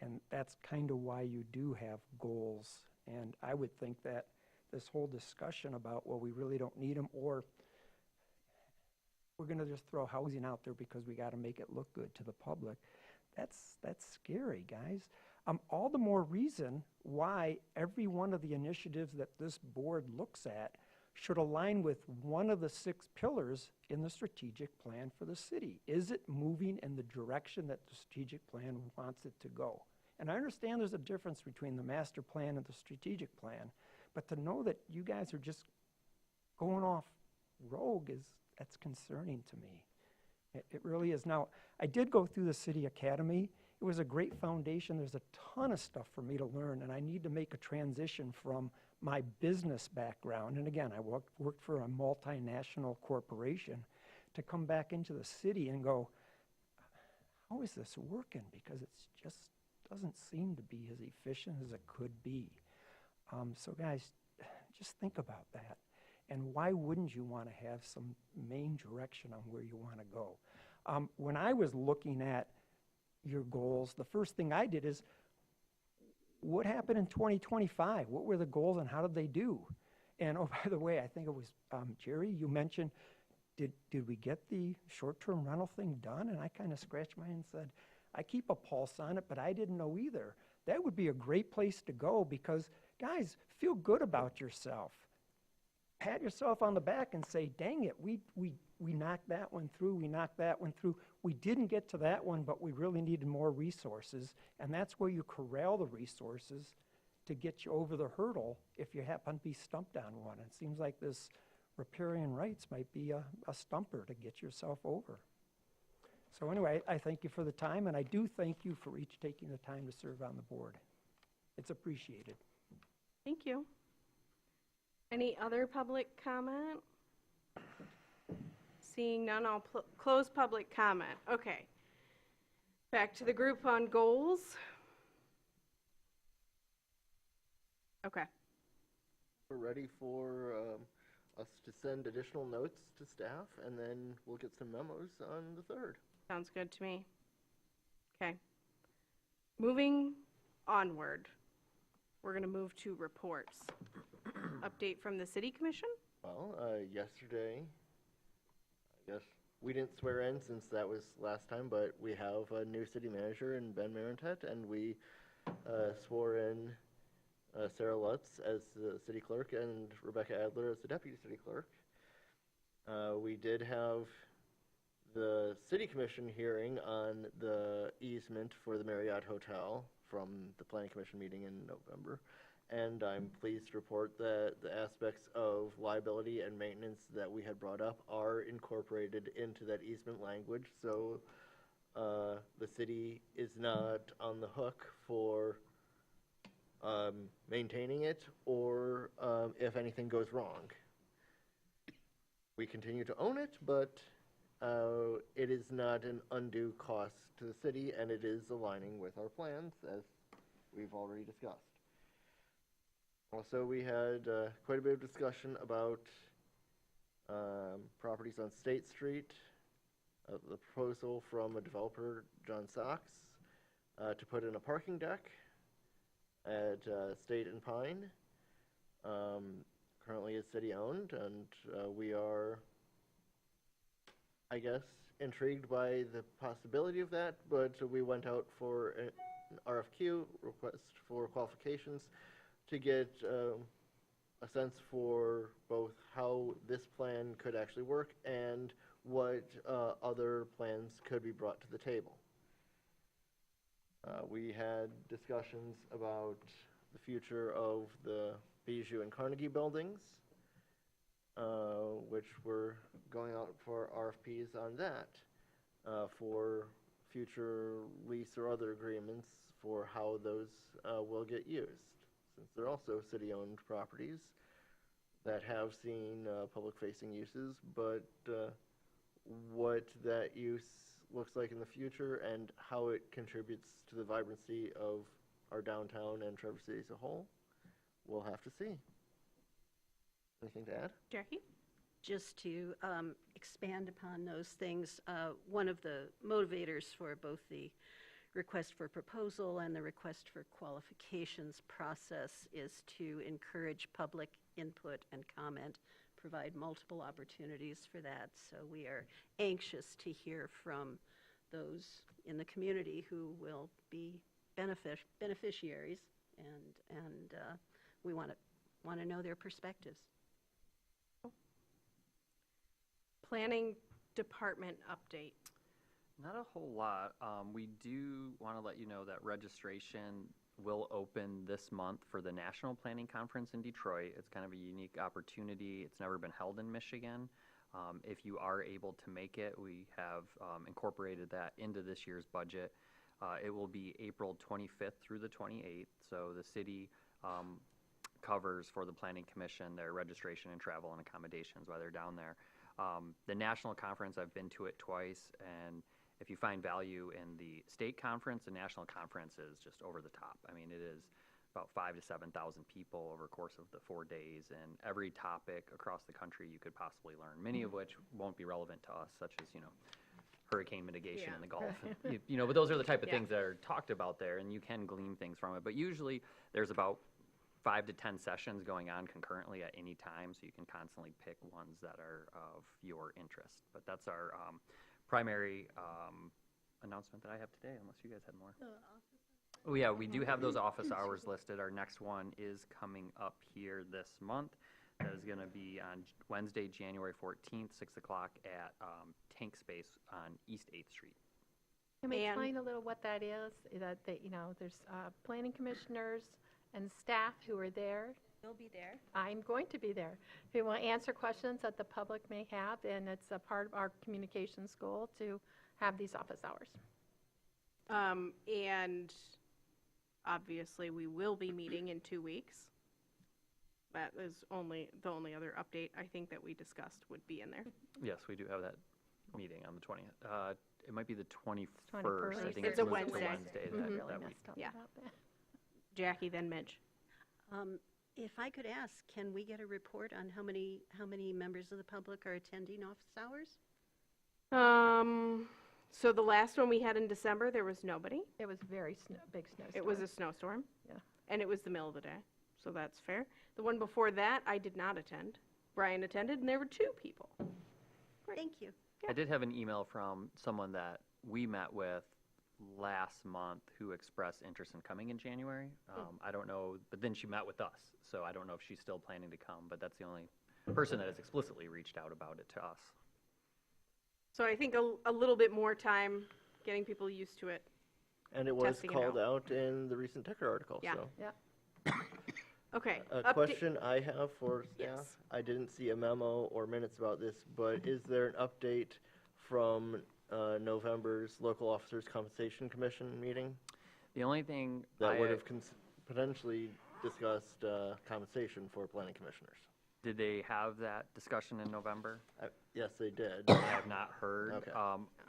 and that's kind of why you do have goals. And I would think that this whole discussion about, well, we really don't need them, or we're going to just throw housing out there because we got to make it look good to the public. That's scary, guys. All the more reason why every one of the initiatives that this board looks at should align with one of the 6 pillars in the strategic plan for the city. Is it moving in the direction that the strategic plan wants it to go? And I understand there's a difference between the master plan and the strategic plan, but to know that you guys are just going off rogue that's concerning to me. It really is. Now, I did go through the City Academy. It was a great foundation. There's a ton of stuff for me to learn, and I need to make a transition from my business background, and again, I worked for a multinational corporation, to come back into the city and go, how is this working? Because it just doesn't seem to be as efficient as it could be. So guys, just think about that. And why wouldn't you want to have some main direction on where you want to go? When I was looking at your goals, the first thing I did is, what happened in 2025? What were the goals and how did they do? And oh, by the way, I think it was Jerry, you mentioned, did we get the short-term rental thing done? And I kind of scratched my head and said, I keep a pulse on it, but I didn't know either. That would be a great place to go because, guys, feel good about yourself. Pat yourself on the back and say, dang it, we knocked that one through, we knocked that one through. We didn't get to that one, but we really needed more resources. And that's where you corral the resources to get you over the hurdle if you happen to be stumped on one. It seems like this riparian rights might be a stumper to get yourself over. So anyway, I thank you for the time, and I do thank you for each taking the time to serve on the board. It's appreciated. Thank you. Any other public comment? Seeing none, I'll close public comment. Okay. Back to the group on goals. Okay. We're ready for us to send additional notes to staff, and then we'll get some memos on the 3rd. Sounds good to me. Okay. Moving onward, we're going to move to reports. Update from the City Commission? Well, yesterday, I guess we didn't swear in since that was last time, but we have a new city manager in Ben Marentet, and we swore in Sarah Lutz as the city clerk and Rebecca Adler as the deputy city clerk. We did have the City Commission hearing on the easement for the Marriott Hotel from the Planning Commission meeting in November. And I'm pleased to report that the aspects of liability and maintenance that we had brought up are incorporated into that easement language. So the city is not on the hook for maintaining it or if anything goes wrong. We continue to own it, but it is not an undue cost to the city, and it is aligning with our plans, as we've already discussed. Also, we had quite a bit of discussion about properties on State Street, the proposal from a developer, John Sachs, to put in a parking deck at State and Pine. Currently is city-owned, and we are, I guess, intrigued by the possibility of that, but we went out for an RFQ, request for qualifications, to get a sense for both how this plan could actually work and what other plans could be brought to the table. We had discussions about the future of the Bijou and Carnegie buildings, which we're going out for RFPs on that, for future lease or other agreements for how those will get used, since they're also city-owned properties that have seen public-facing uses, but what that use looks like in the future and how it contributes to the vibrancy of our downtown and Traverse City as a whole, we'll have to see. Anything to add? Jackie? Just to expand upon those things, one of the motivators for both the request for proposal and the request for qualifications process is to encourage public input and comment, provide multiple opportunities for that. So we are anxious to hear from those in the community who will be beneficiaries, and we want to know their perspectives. Planning department update. Not a whole lot. We do want to let you know that registration will open this month for the National Planning Conference in Detroit. It's kind of a unique opportunity. It's never been held in Michigan. If you are able to make it, we have incorporated that into this year's budget. It will be April 25th through the 28th, so the city covers for the Planning Commission their registration and travel and accommodations while they're down there. The national conference, I've been to it twice, and if you find value in the state conference, the national conference is just over the top. I mean, it is about 5,000 to 7,000 people over the course of the 4 days, and every topic across the country you could possibly learn, many of which won't be relevant to us, such as, hurricane mitigation in the Gulf. And, but those are the type of things that are talked about there, and you can glean things from it. But usually there's about 5 to 10 sessions going on concurrently at any time, so you can constantly pick ones that are of your interest. But that's our primary announcement that I have today, unless you guys had more. Oh yeah, we do have those office hours listed. Our next one is coming up here this month. That is going to be on Wednesday, January 14th, 6 o'clock at Tank Space on East 8th Street. Can we And- explain a little what that is? That, there's planning commissioners and staff who are there. You'll be there. I'm going to be there. Who will answer questions that the public may have, and it's a part of our communications goal to have these office hours. And obviously, we will be meeting in 2 weeks. That is the only other update I think that we discussed would be in there. Yes, we do have that meeting on the 20th. It might be the 21st. I 21st. think It's it's a moved to Wednesday. Wednesday Mhm. Really that week. messed up Yeah. about that. Jackie, then Mitch. If I could ask, can we get a report on how many members of the public are attending office hours? So the last one we had in December, there was nobody. It was very big snowstorm. It was a snowstorm. Yeah. And it was the middle of the day, so that's fair. The one before that, I did not attend. Brian attended, and there were 2 people. Thank you. I did have an email from someone that we met with last month who expressed interest in coming in January. I don't know, but then she met with us, so I don't know if she's still planning to come, but that's the only person that has explicitly reached out about it to us. So I think a little bit more time getting people used to it. And it was Testing it called out. out in the recent Ticker article, Yeah. so. Yeah. Okay. A question I have for staff, Yes. I didn't see a memo or minutes about this, but is there an update from November's Local Officers Compensation Commission meeting? The only thing That would have potentially discussed compensation for planning commissioners. did they have that discussion in November? Yes, they did. I have not heard. Okay.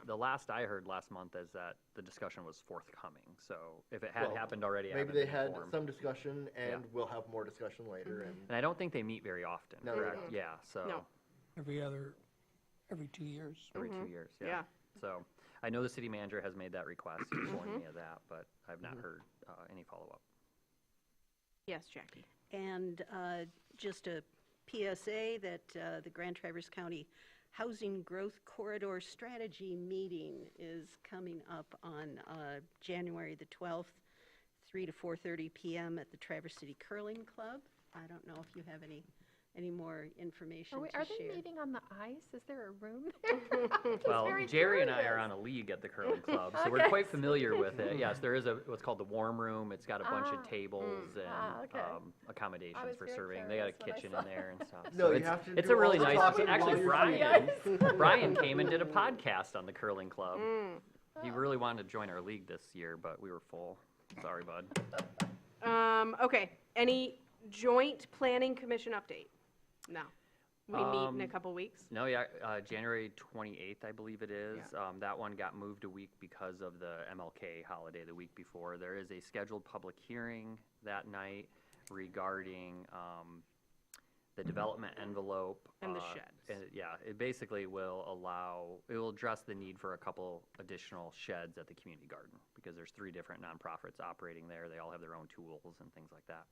The last I heard last month is that the discussion was forthcoming. So if it had Well, happened already, I Maybe haven't they been had informed. some discussion, and Yeah. we'll have more discussion later. And I don't think they meet very often, No, they correct? don't. Yeah, so No. every 2 years. every 2 years, yeah. Yeah. So I know the city manager has made that request, he informed me of that, but I've not heard any follow-up. Yes, Jackie. And just a PSA that the Grand Traverse County Housing Growth Corridor Strategy meeting is coming up on January the 12th, 3 to 4:30 p.m. at the Traverse City Curling Club. I don't know if you have any any more information to Are they share. meeting on the ice? Is there a room there? I'm just Well, very Jerry and I are curious. on a league at the curling club, so we're Okay. quite familiar with it. Yes, there is what's called the warm room. It's got a bunch of tables and okay. accommodations was for very serving. They got a curious when I kitchen saw in there and stuff. No, So you it's, have to it's do a all really the nice. talking while Actually, you're Brian came and did a podcast on the curling club. He really wanted to join our league this year, but we were full. Sorry, bud. Okay, any joint planning commission update? No. We meet in a couple weeks? No, yeah, January 28th, I believe it is. That one got moved a week because of the MLK holiday the week before. There is a scheduled public hearing that night regarding the development envelope. And the sheds. Yeah, it basically will it will address the need for a couple additional sheds at the community garden because there's 3 different nonprofits operating there. They all have their own tools and things like that.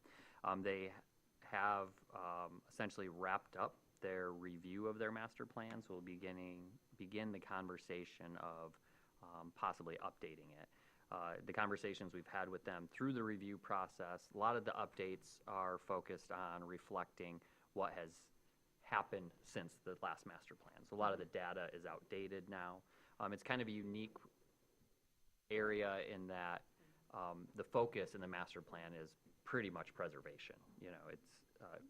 They have essentially wrapped up their review of their master plan, so we'll begin the conversation of possibly updating it. The conversations we've had with them through the review process, a lot of the updates are focused on reflecting what has happened since the last master plan. So a lot of the data is outdated now. It's kind of a unique area in that the focus in the master plan is pretty much preservation. You know, it's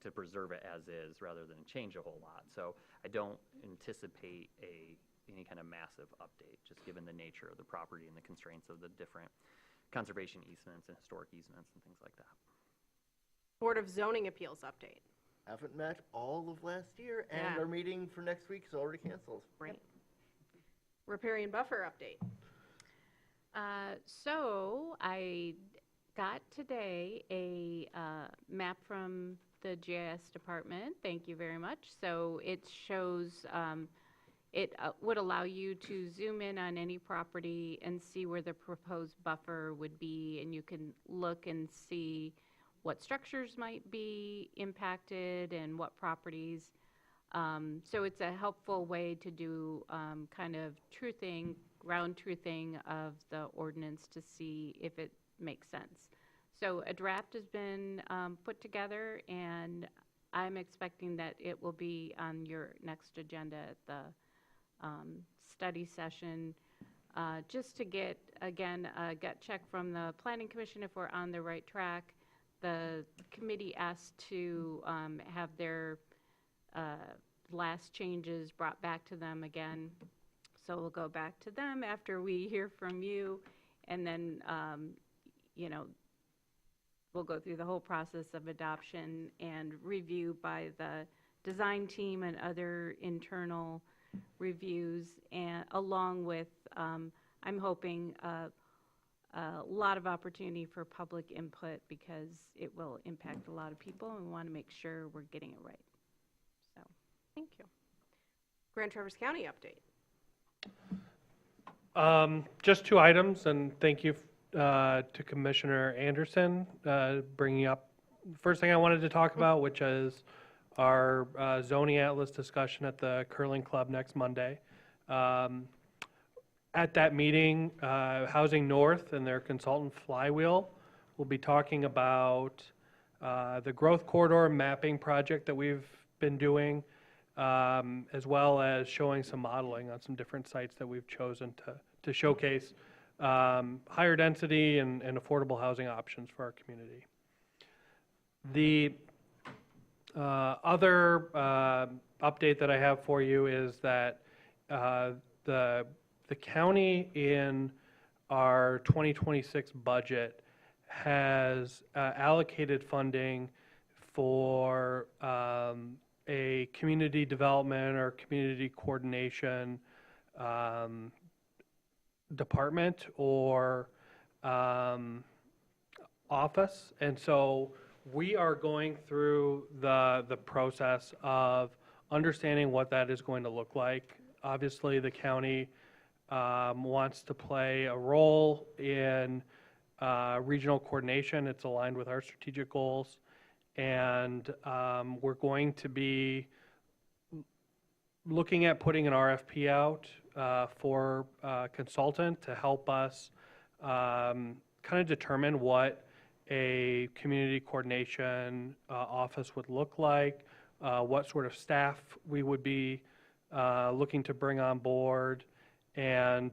to preserve it as is rather than change a whole lot. So I don't anticipate any kind of massive update, just given the nature of the property and the constraints of the different conservation easements and historic easements and things like that. Board of Zoning Appeals update. Haven't met all of last year, and Yeah. our meeting for next week is already canceled. Right. Riparian buffer update. So I got today a map from the GIS department. Thank you very much. So it shows, it would allow you to zoom in on any property and see where the proposed buffer would be, and you can look and see what structures might be impacted and what properties. So it's a helpful way to do kind of ground truthing of the ordinance to see if it makes sense. So a draft has been put together, and I'm expecting that it will be on your next agenda at the study session, just to get, again, a gut check from the Planning Commission if we're on the right track. The committee asked to have their last changes brought back to them again. So we'll go back to them after we hear from you, and then, you know, we'll go through the whole process of adoption and review by the design team and other internal reviews, and along with, I'm hoping, a lot of opportunity for public input because it will impact a lot of people, and we want to make sure we're getting it right. So, Thank you. Grand Traverse County update. Just 2 items, and thank you to Commissioner Anderson bringing up. First thing I wanted to talk about, which is our zoning atlas discussion at the Curling Club next Monday. At that meeting, Housing North and their consultant Flywheel will be talking about the growth corridor mapping project that we've been doing, as well as showing some modeling on some different sites that we've chosen to showcase higher density and affordable housing options for our community. The other update that I have for you is that the county in our 2026 budget has allocated funding for a community development or community coordination department or office. And so we are going through the process of understanding what that is going to look like. Obviously, the county wants to play a role in regional coordination. It's aligned with our strategic goals. And we're going to be looking at putting an RFP out for a consultant to help us kind of determine what a community coordination office would look like, what sort of staff we would be looking to bring on board, and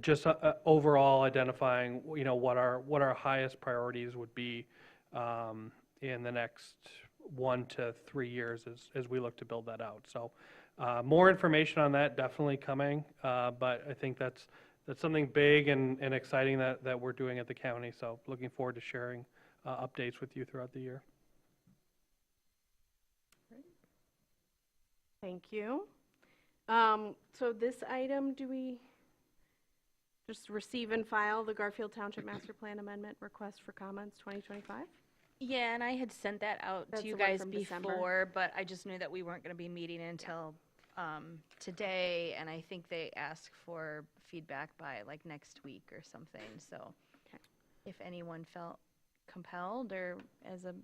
just overall identifying, what our highest priorities would be in the next 1 to 3 years as we look to build that out. So more information on that definitely coming, but I think that's something big and exciting that we're doing at the county. So looking forward to sharing updates with you throughout the year. Thank you. So this item, do we just receive and file the Garfield Township Master Plan Amendment Request for Comments 2025? Yeah, and I had sent that out That's to you the one guys from December. before, but I just knew that we weren't going to be meeting until today, and I think they asked for feedback by like next week or something. So Okay. if anyone felt compelled, or as a,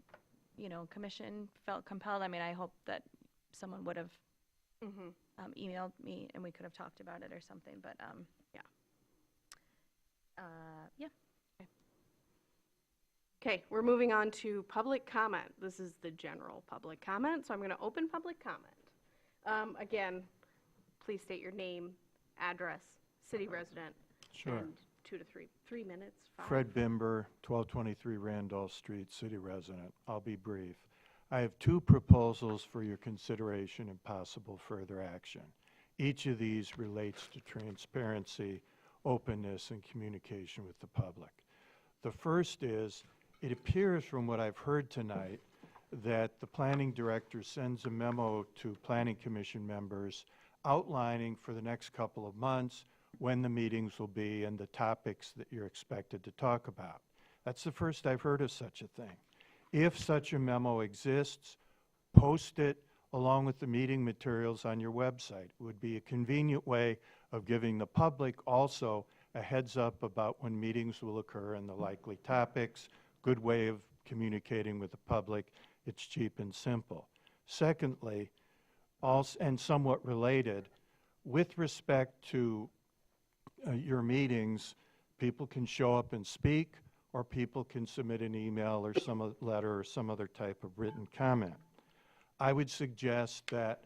commission felt compelled, I mean, I hope that someone would have Mm-hmm. emailed me and we could have talked about it or something, but Yeah. yeah. Okay, we're moving on to public comment. This is the general public comment, so I'm going to open public comment. Again, please state your name, address, city resident. Sure. And 2 to 3 minutes. 5. Fred Bimber, 1223 Randolph Street, city resident. I'll be brief. I have 2 proposals for your consideration and possible further action. Each of these relates to transparency, openness, and communication with the public. The first is, it appears from what I've heard tonight that the planning director sends a memo to planning commission members outlining for the next couple of months when the meetings will be and the topics that you're expected to talk about. That's the first I've heard of such a thing. If such a memo exists, post it along with the meeting materials on your website. It would be a convenient way of giving the public also a heads up about when meetings will occur and the likely topics. Good way of communicating with the public. It's cheap and simple. Secondly, also, and somewhat related, with respect to your meetings, people can show up and speak, or people can submit an email or some letter or some other type of written comment. I would suggest that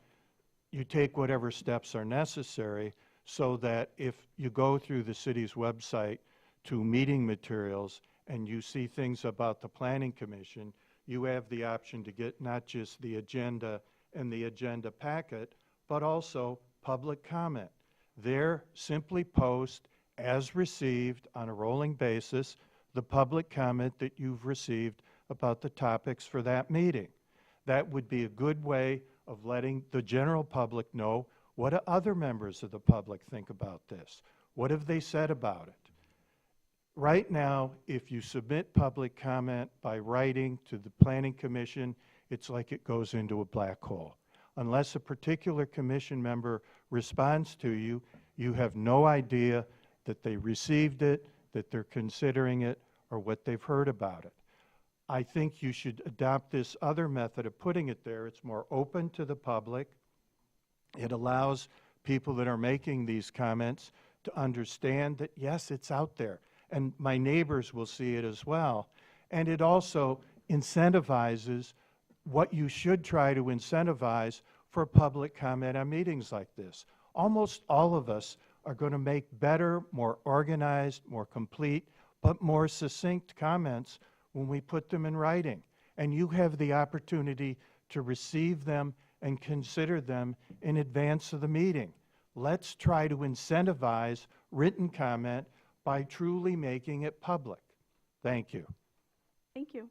you take whatever steps are necessary so that if you go through the city's website to meeting materials and you see things about the Planning Commission, you have the option to get not just the agenda and the agenda packet, but also public comment. There, simply post as received on a rolling basis the public comment that you've received about the topics for that meeting. That would be a good way of letting the general public know what do other members of the public think about this. What have they said about it? Right now, if you submit public comment by writing to the Planning Commission, it's like it goes into a black hole. Unless a particular commission member responds to you, you have no idea that they received it, that they're considering it, or what they've heard about it. I think you should adopt this other method of putting it there. It's more open to the public. It allows people that are making these comments to understand that, yes, it's out there. And my neighbors will see it as well. And it also incentivizes what you should try to incentivize for public comment on meetings like this. Almost all of us are going to make better, more organized, more complete, but more succinct comments when we put them in writing. And you have the opportunity to receive them and consider them in advance of the meeting. Let's try to incentivize written comment by truly making it public. Thank you. Thank you.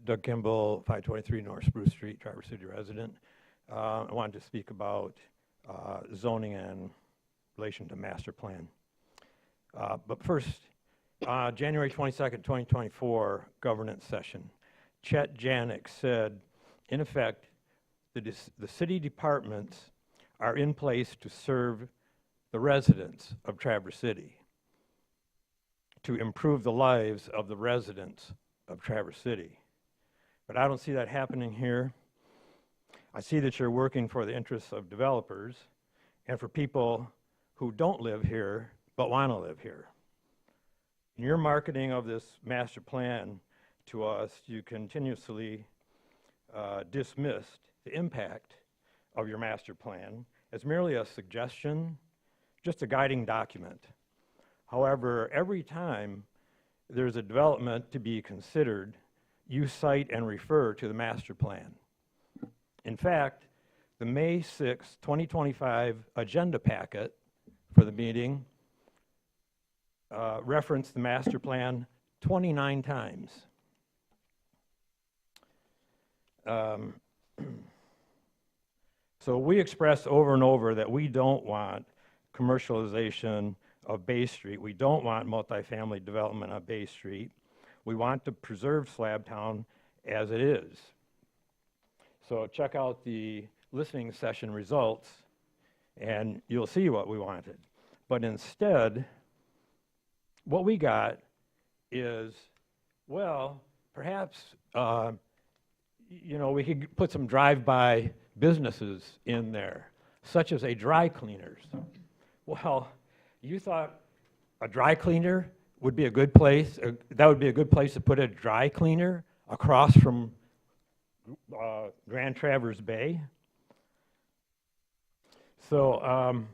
Doug Kimball, 523 North Spruce Street, Traverse City resident. I wanted to speak about zoning and relation to master plan. But first, January 22nd, 2024 governance session. Chet Janik said, in effect, the city departments are in place to serve the residents of Traverse City, to improve the lives of the residents of Traverse City. But I don't see that happening here. I see that you're working for the interests of developers and for people who don't live here but want to live here. In your marketing of this master plan to us, you continuously dismissed the impact of your master plan as merely a suggestion, just a guiding document. However, every time there's a development to be considered, you cite and refer to the master plan. In fact, the May 6, 2025 agenda packet for the meeting referenced the master plan 29 times. So we expressed over and over that we don't want commercialization of Bay Street. We don't want multifamily development on Bay Street. We want to preserve Slabtown as it is. So check out the listening session results and you'll see what we wanted. But instead, what we got is, well, perhaps, we could put some drive-by businesses in there, such as a dry cleaners. Well, you thought a dry cleaner would be a good place, that would be a good place to put a dry cleaner across from Grand Traverse Bay? So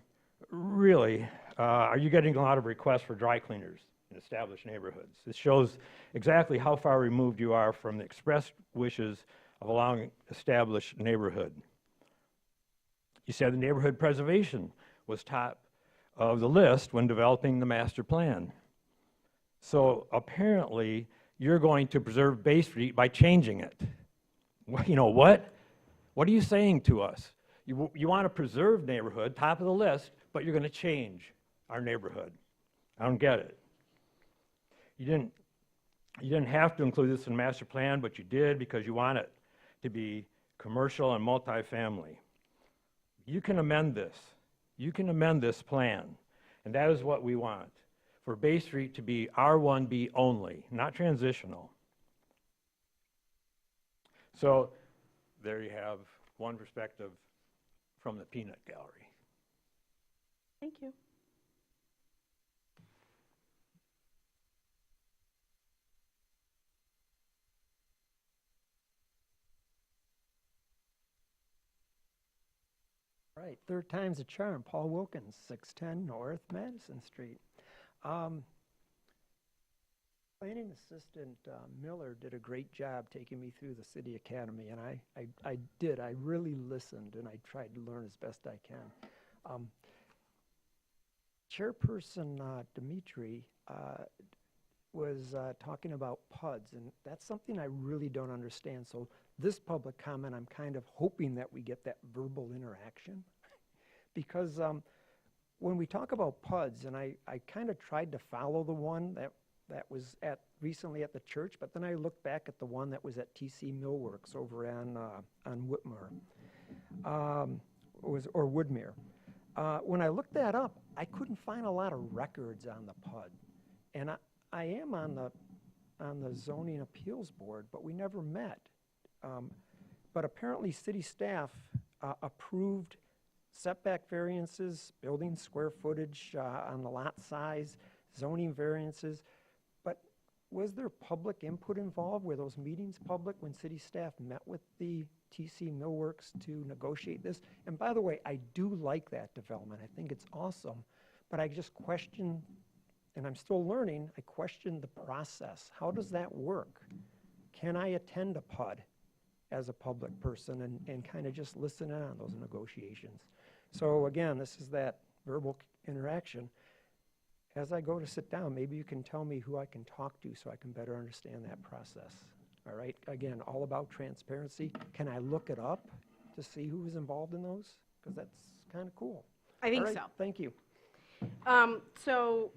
really, are you getting a lot of requests for dry cleaners in established neighborhoods? This shows exactly how far removed you are from the expressed wishes of allowing established neighborhood. You said the neighborhood preservation was top of the list when developing the master plan. So apparently, you're going to preserve Bay Street by changing it. You know what? What are you saying to us? You want to preserve neighborhood, top of the list, but you're going to change our neighborhood. I don't get it. You didn't have to include this in the master plan, but you did because you want it to be commercial and multifamily. You can amend this. You can amend this plan, and that is what we want, for Bay Street to be R1B only, not transitional. So there you have one perspective from the peanut gallery. Thank you. All right, third time's a charm. Paul Wilkins, 610 North Madison Street. Planning assistant Miller did a great job taking me through the City Academy, and I did. I really listened, and I tried to learn as best I can. Chairperson Dimitri was talking about PUDs, and that's something I really don't understand. So this public comment, I'm kind of hoping that we get that verbal interaction, because when we talk about PUDs, and I kind of tried to follow the one that was recently at the church, but then I looked back at the one that was at TC Millworks over on Whitmore, or Woodmere. When I looked that up, I couldn't find a lot of records on the PUD, and I am on the zoning appeals board, but we never met. But apparently, city staff approved setback variances, building square footage on the lot size, zoning variances. But was there public input involved? Were those meetings public when city staff met with the TC Millworks to negotiate this? And by the way, I do like that development. I think it's awesome. But I just question, and I'm still learning, I question the process. How does that work? Can I attend a PUD as a public person and kind of just listen in on those negotiations? So again, this is that verbal interaction. As I go to sit down, maybe you can tell me who I can talk to so I can better understand that process. All right, again, all about transparency. Can I look it up to see who was involved in those? Because that's kind of cool. I think All right, so. Thank you. So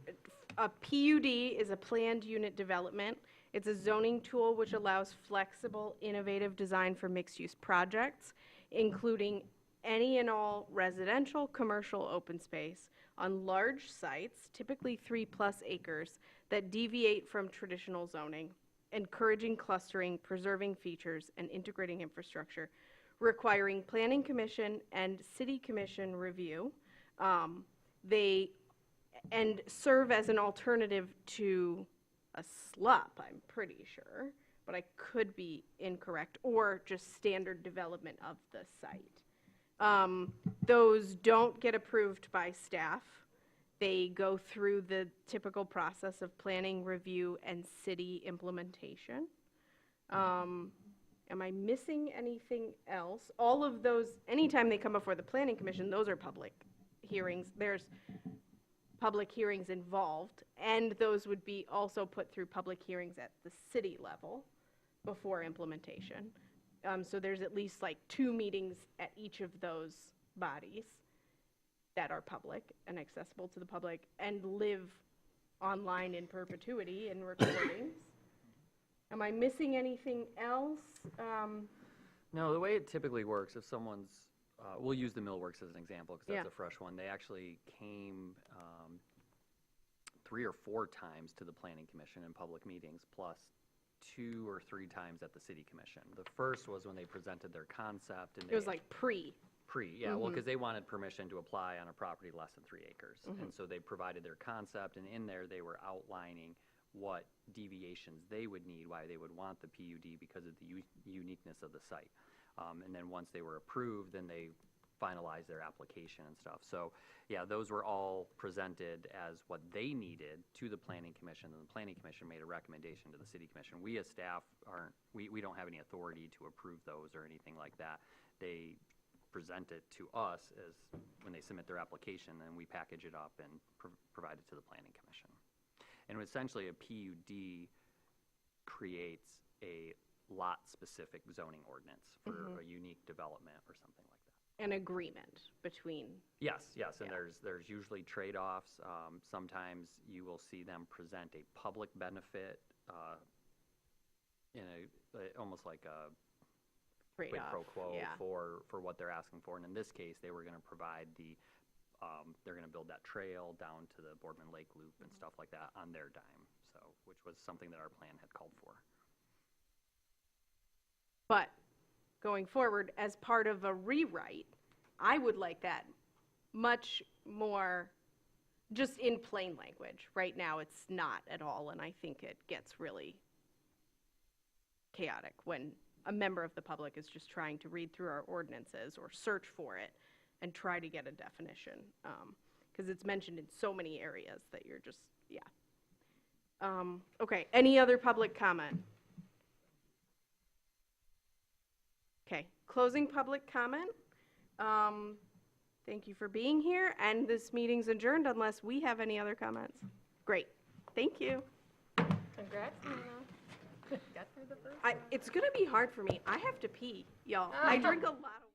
a PUD is a planned unit development. It's a zoning tool which allows flexible, innovative design for mixed-use projects, including any and all residential, commercial open space on large sites, typically 3+ acres, that deviate from traditional zoning, encouraging clustering, preserving features, and integrating infrastructure, requiring planning commission and city commission review. and serve as an alternative to a SLUP, I'm pretty sure, but I could be incorrect, or just standard development of the site. Those don't get approved by staff. They go through the typical process of planning, review, and city implementation. Am I missing anything else? All of those, anytime they come before the Planning Commission, those are public hearings. There's public hearings involved, and those would be also put through public hearings at the city level before implementation. So there's at least like 2 meetings at each of those bodies that are public and accessible to the public and live online in perpetuity in recordings. Am I missing anything else? No, the way it typically works, if someone's, we'll use the Millworks as an example because that's a fresh one. They actually came 3 or 4 times to the Planning Commission in public meetings, plus 2 or 3 times at the City Commission. The first was when they presented their concept. And it was like pre, yeah, well, because they wanted permission to apply on a property less than 3 acres. And so they provided their concept, and in there they were outlining what deviations they would need, why they would want the PUD because of the uniqueness of the site. And then once they were approved, then they finalized their application and stuff. So yeah, those were all presented as what they needed to the Planning Commission, and the Planning Commission made a recommendation to the City Commission. We as staff we don't have any authority to approve those or anything like that. They present it to us as when they submit their application, and we package it up and provide it to the Planning Commission. And essentially, a PUD creates a lot-specific zoning ordinance for a unique development or something like that. an agreement between. Yes, and there's usually trade-offs. Sometimes you will see them present a public benefit in almost like a quid pro quo for what they're asking for. And in this case, they were going to provide they're going to build that trail down to the Boardman Lake Loop and stuff like that on their dime, which was something that our plan had called for. But going forward, as part of a rewrite, I would like that much more just in plain language. Right now, it's not at all, and I think it gets really chaotic when a member of the public is just trying to read through our ordinances or search for it and try to get a definition, because it's mentioned in so many areas that you're just, okay, any other public comment? Okay, closing public comment. Thank you for being here, and this meeting's adjourned unless we have any other comments. Great, thank you. Congrats, Nina. Got through the first one. It's gonna be hard for me. I have to pee, y'all. I drink a lot of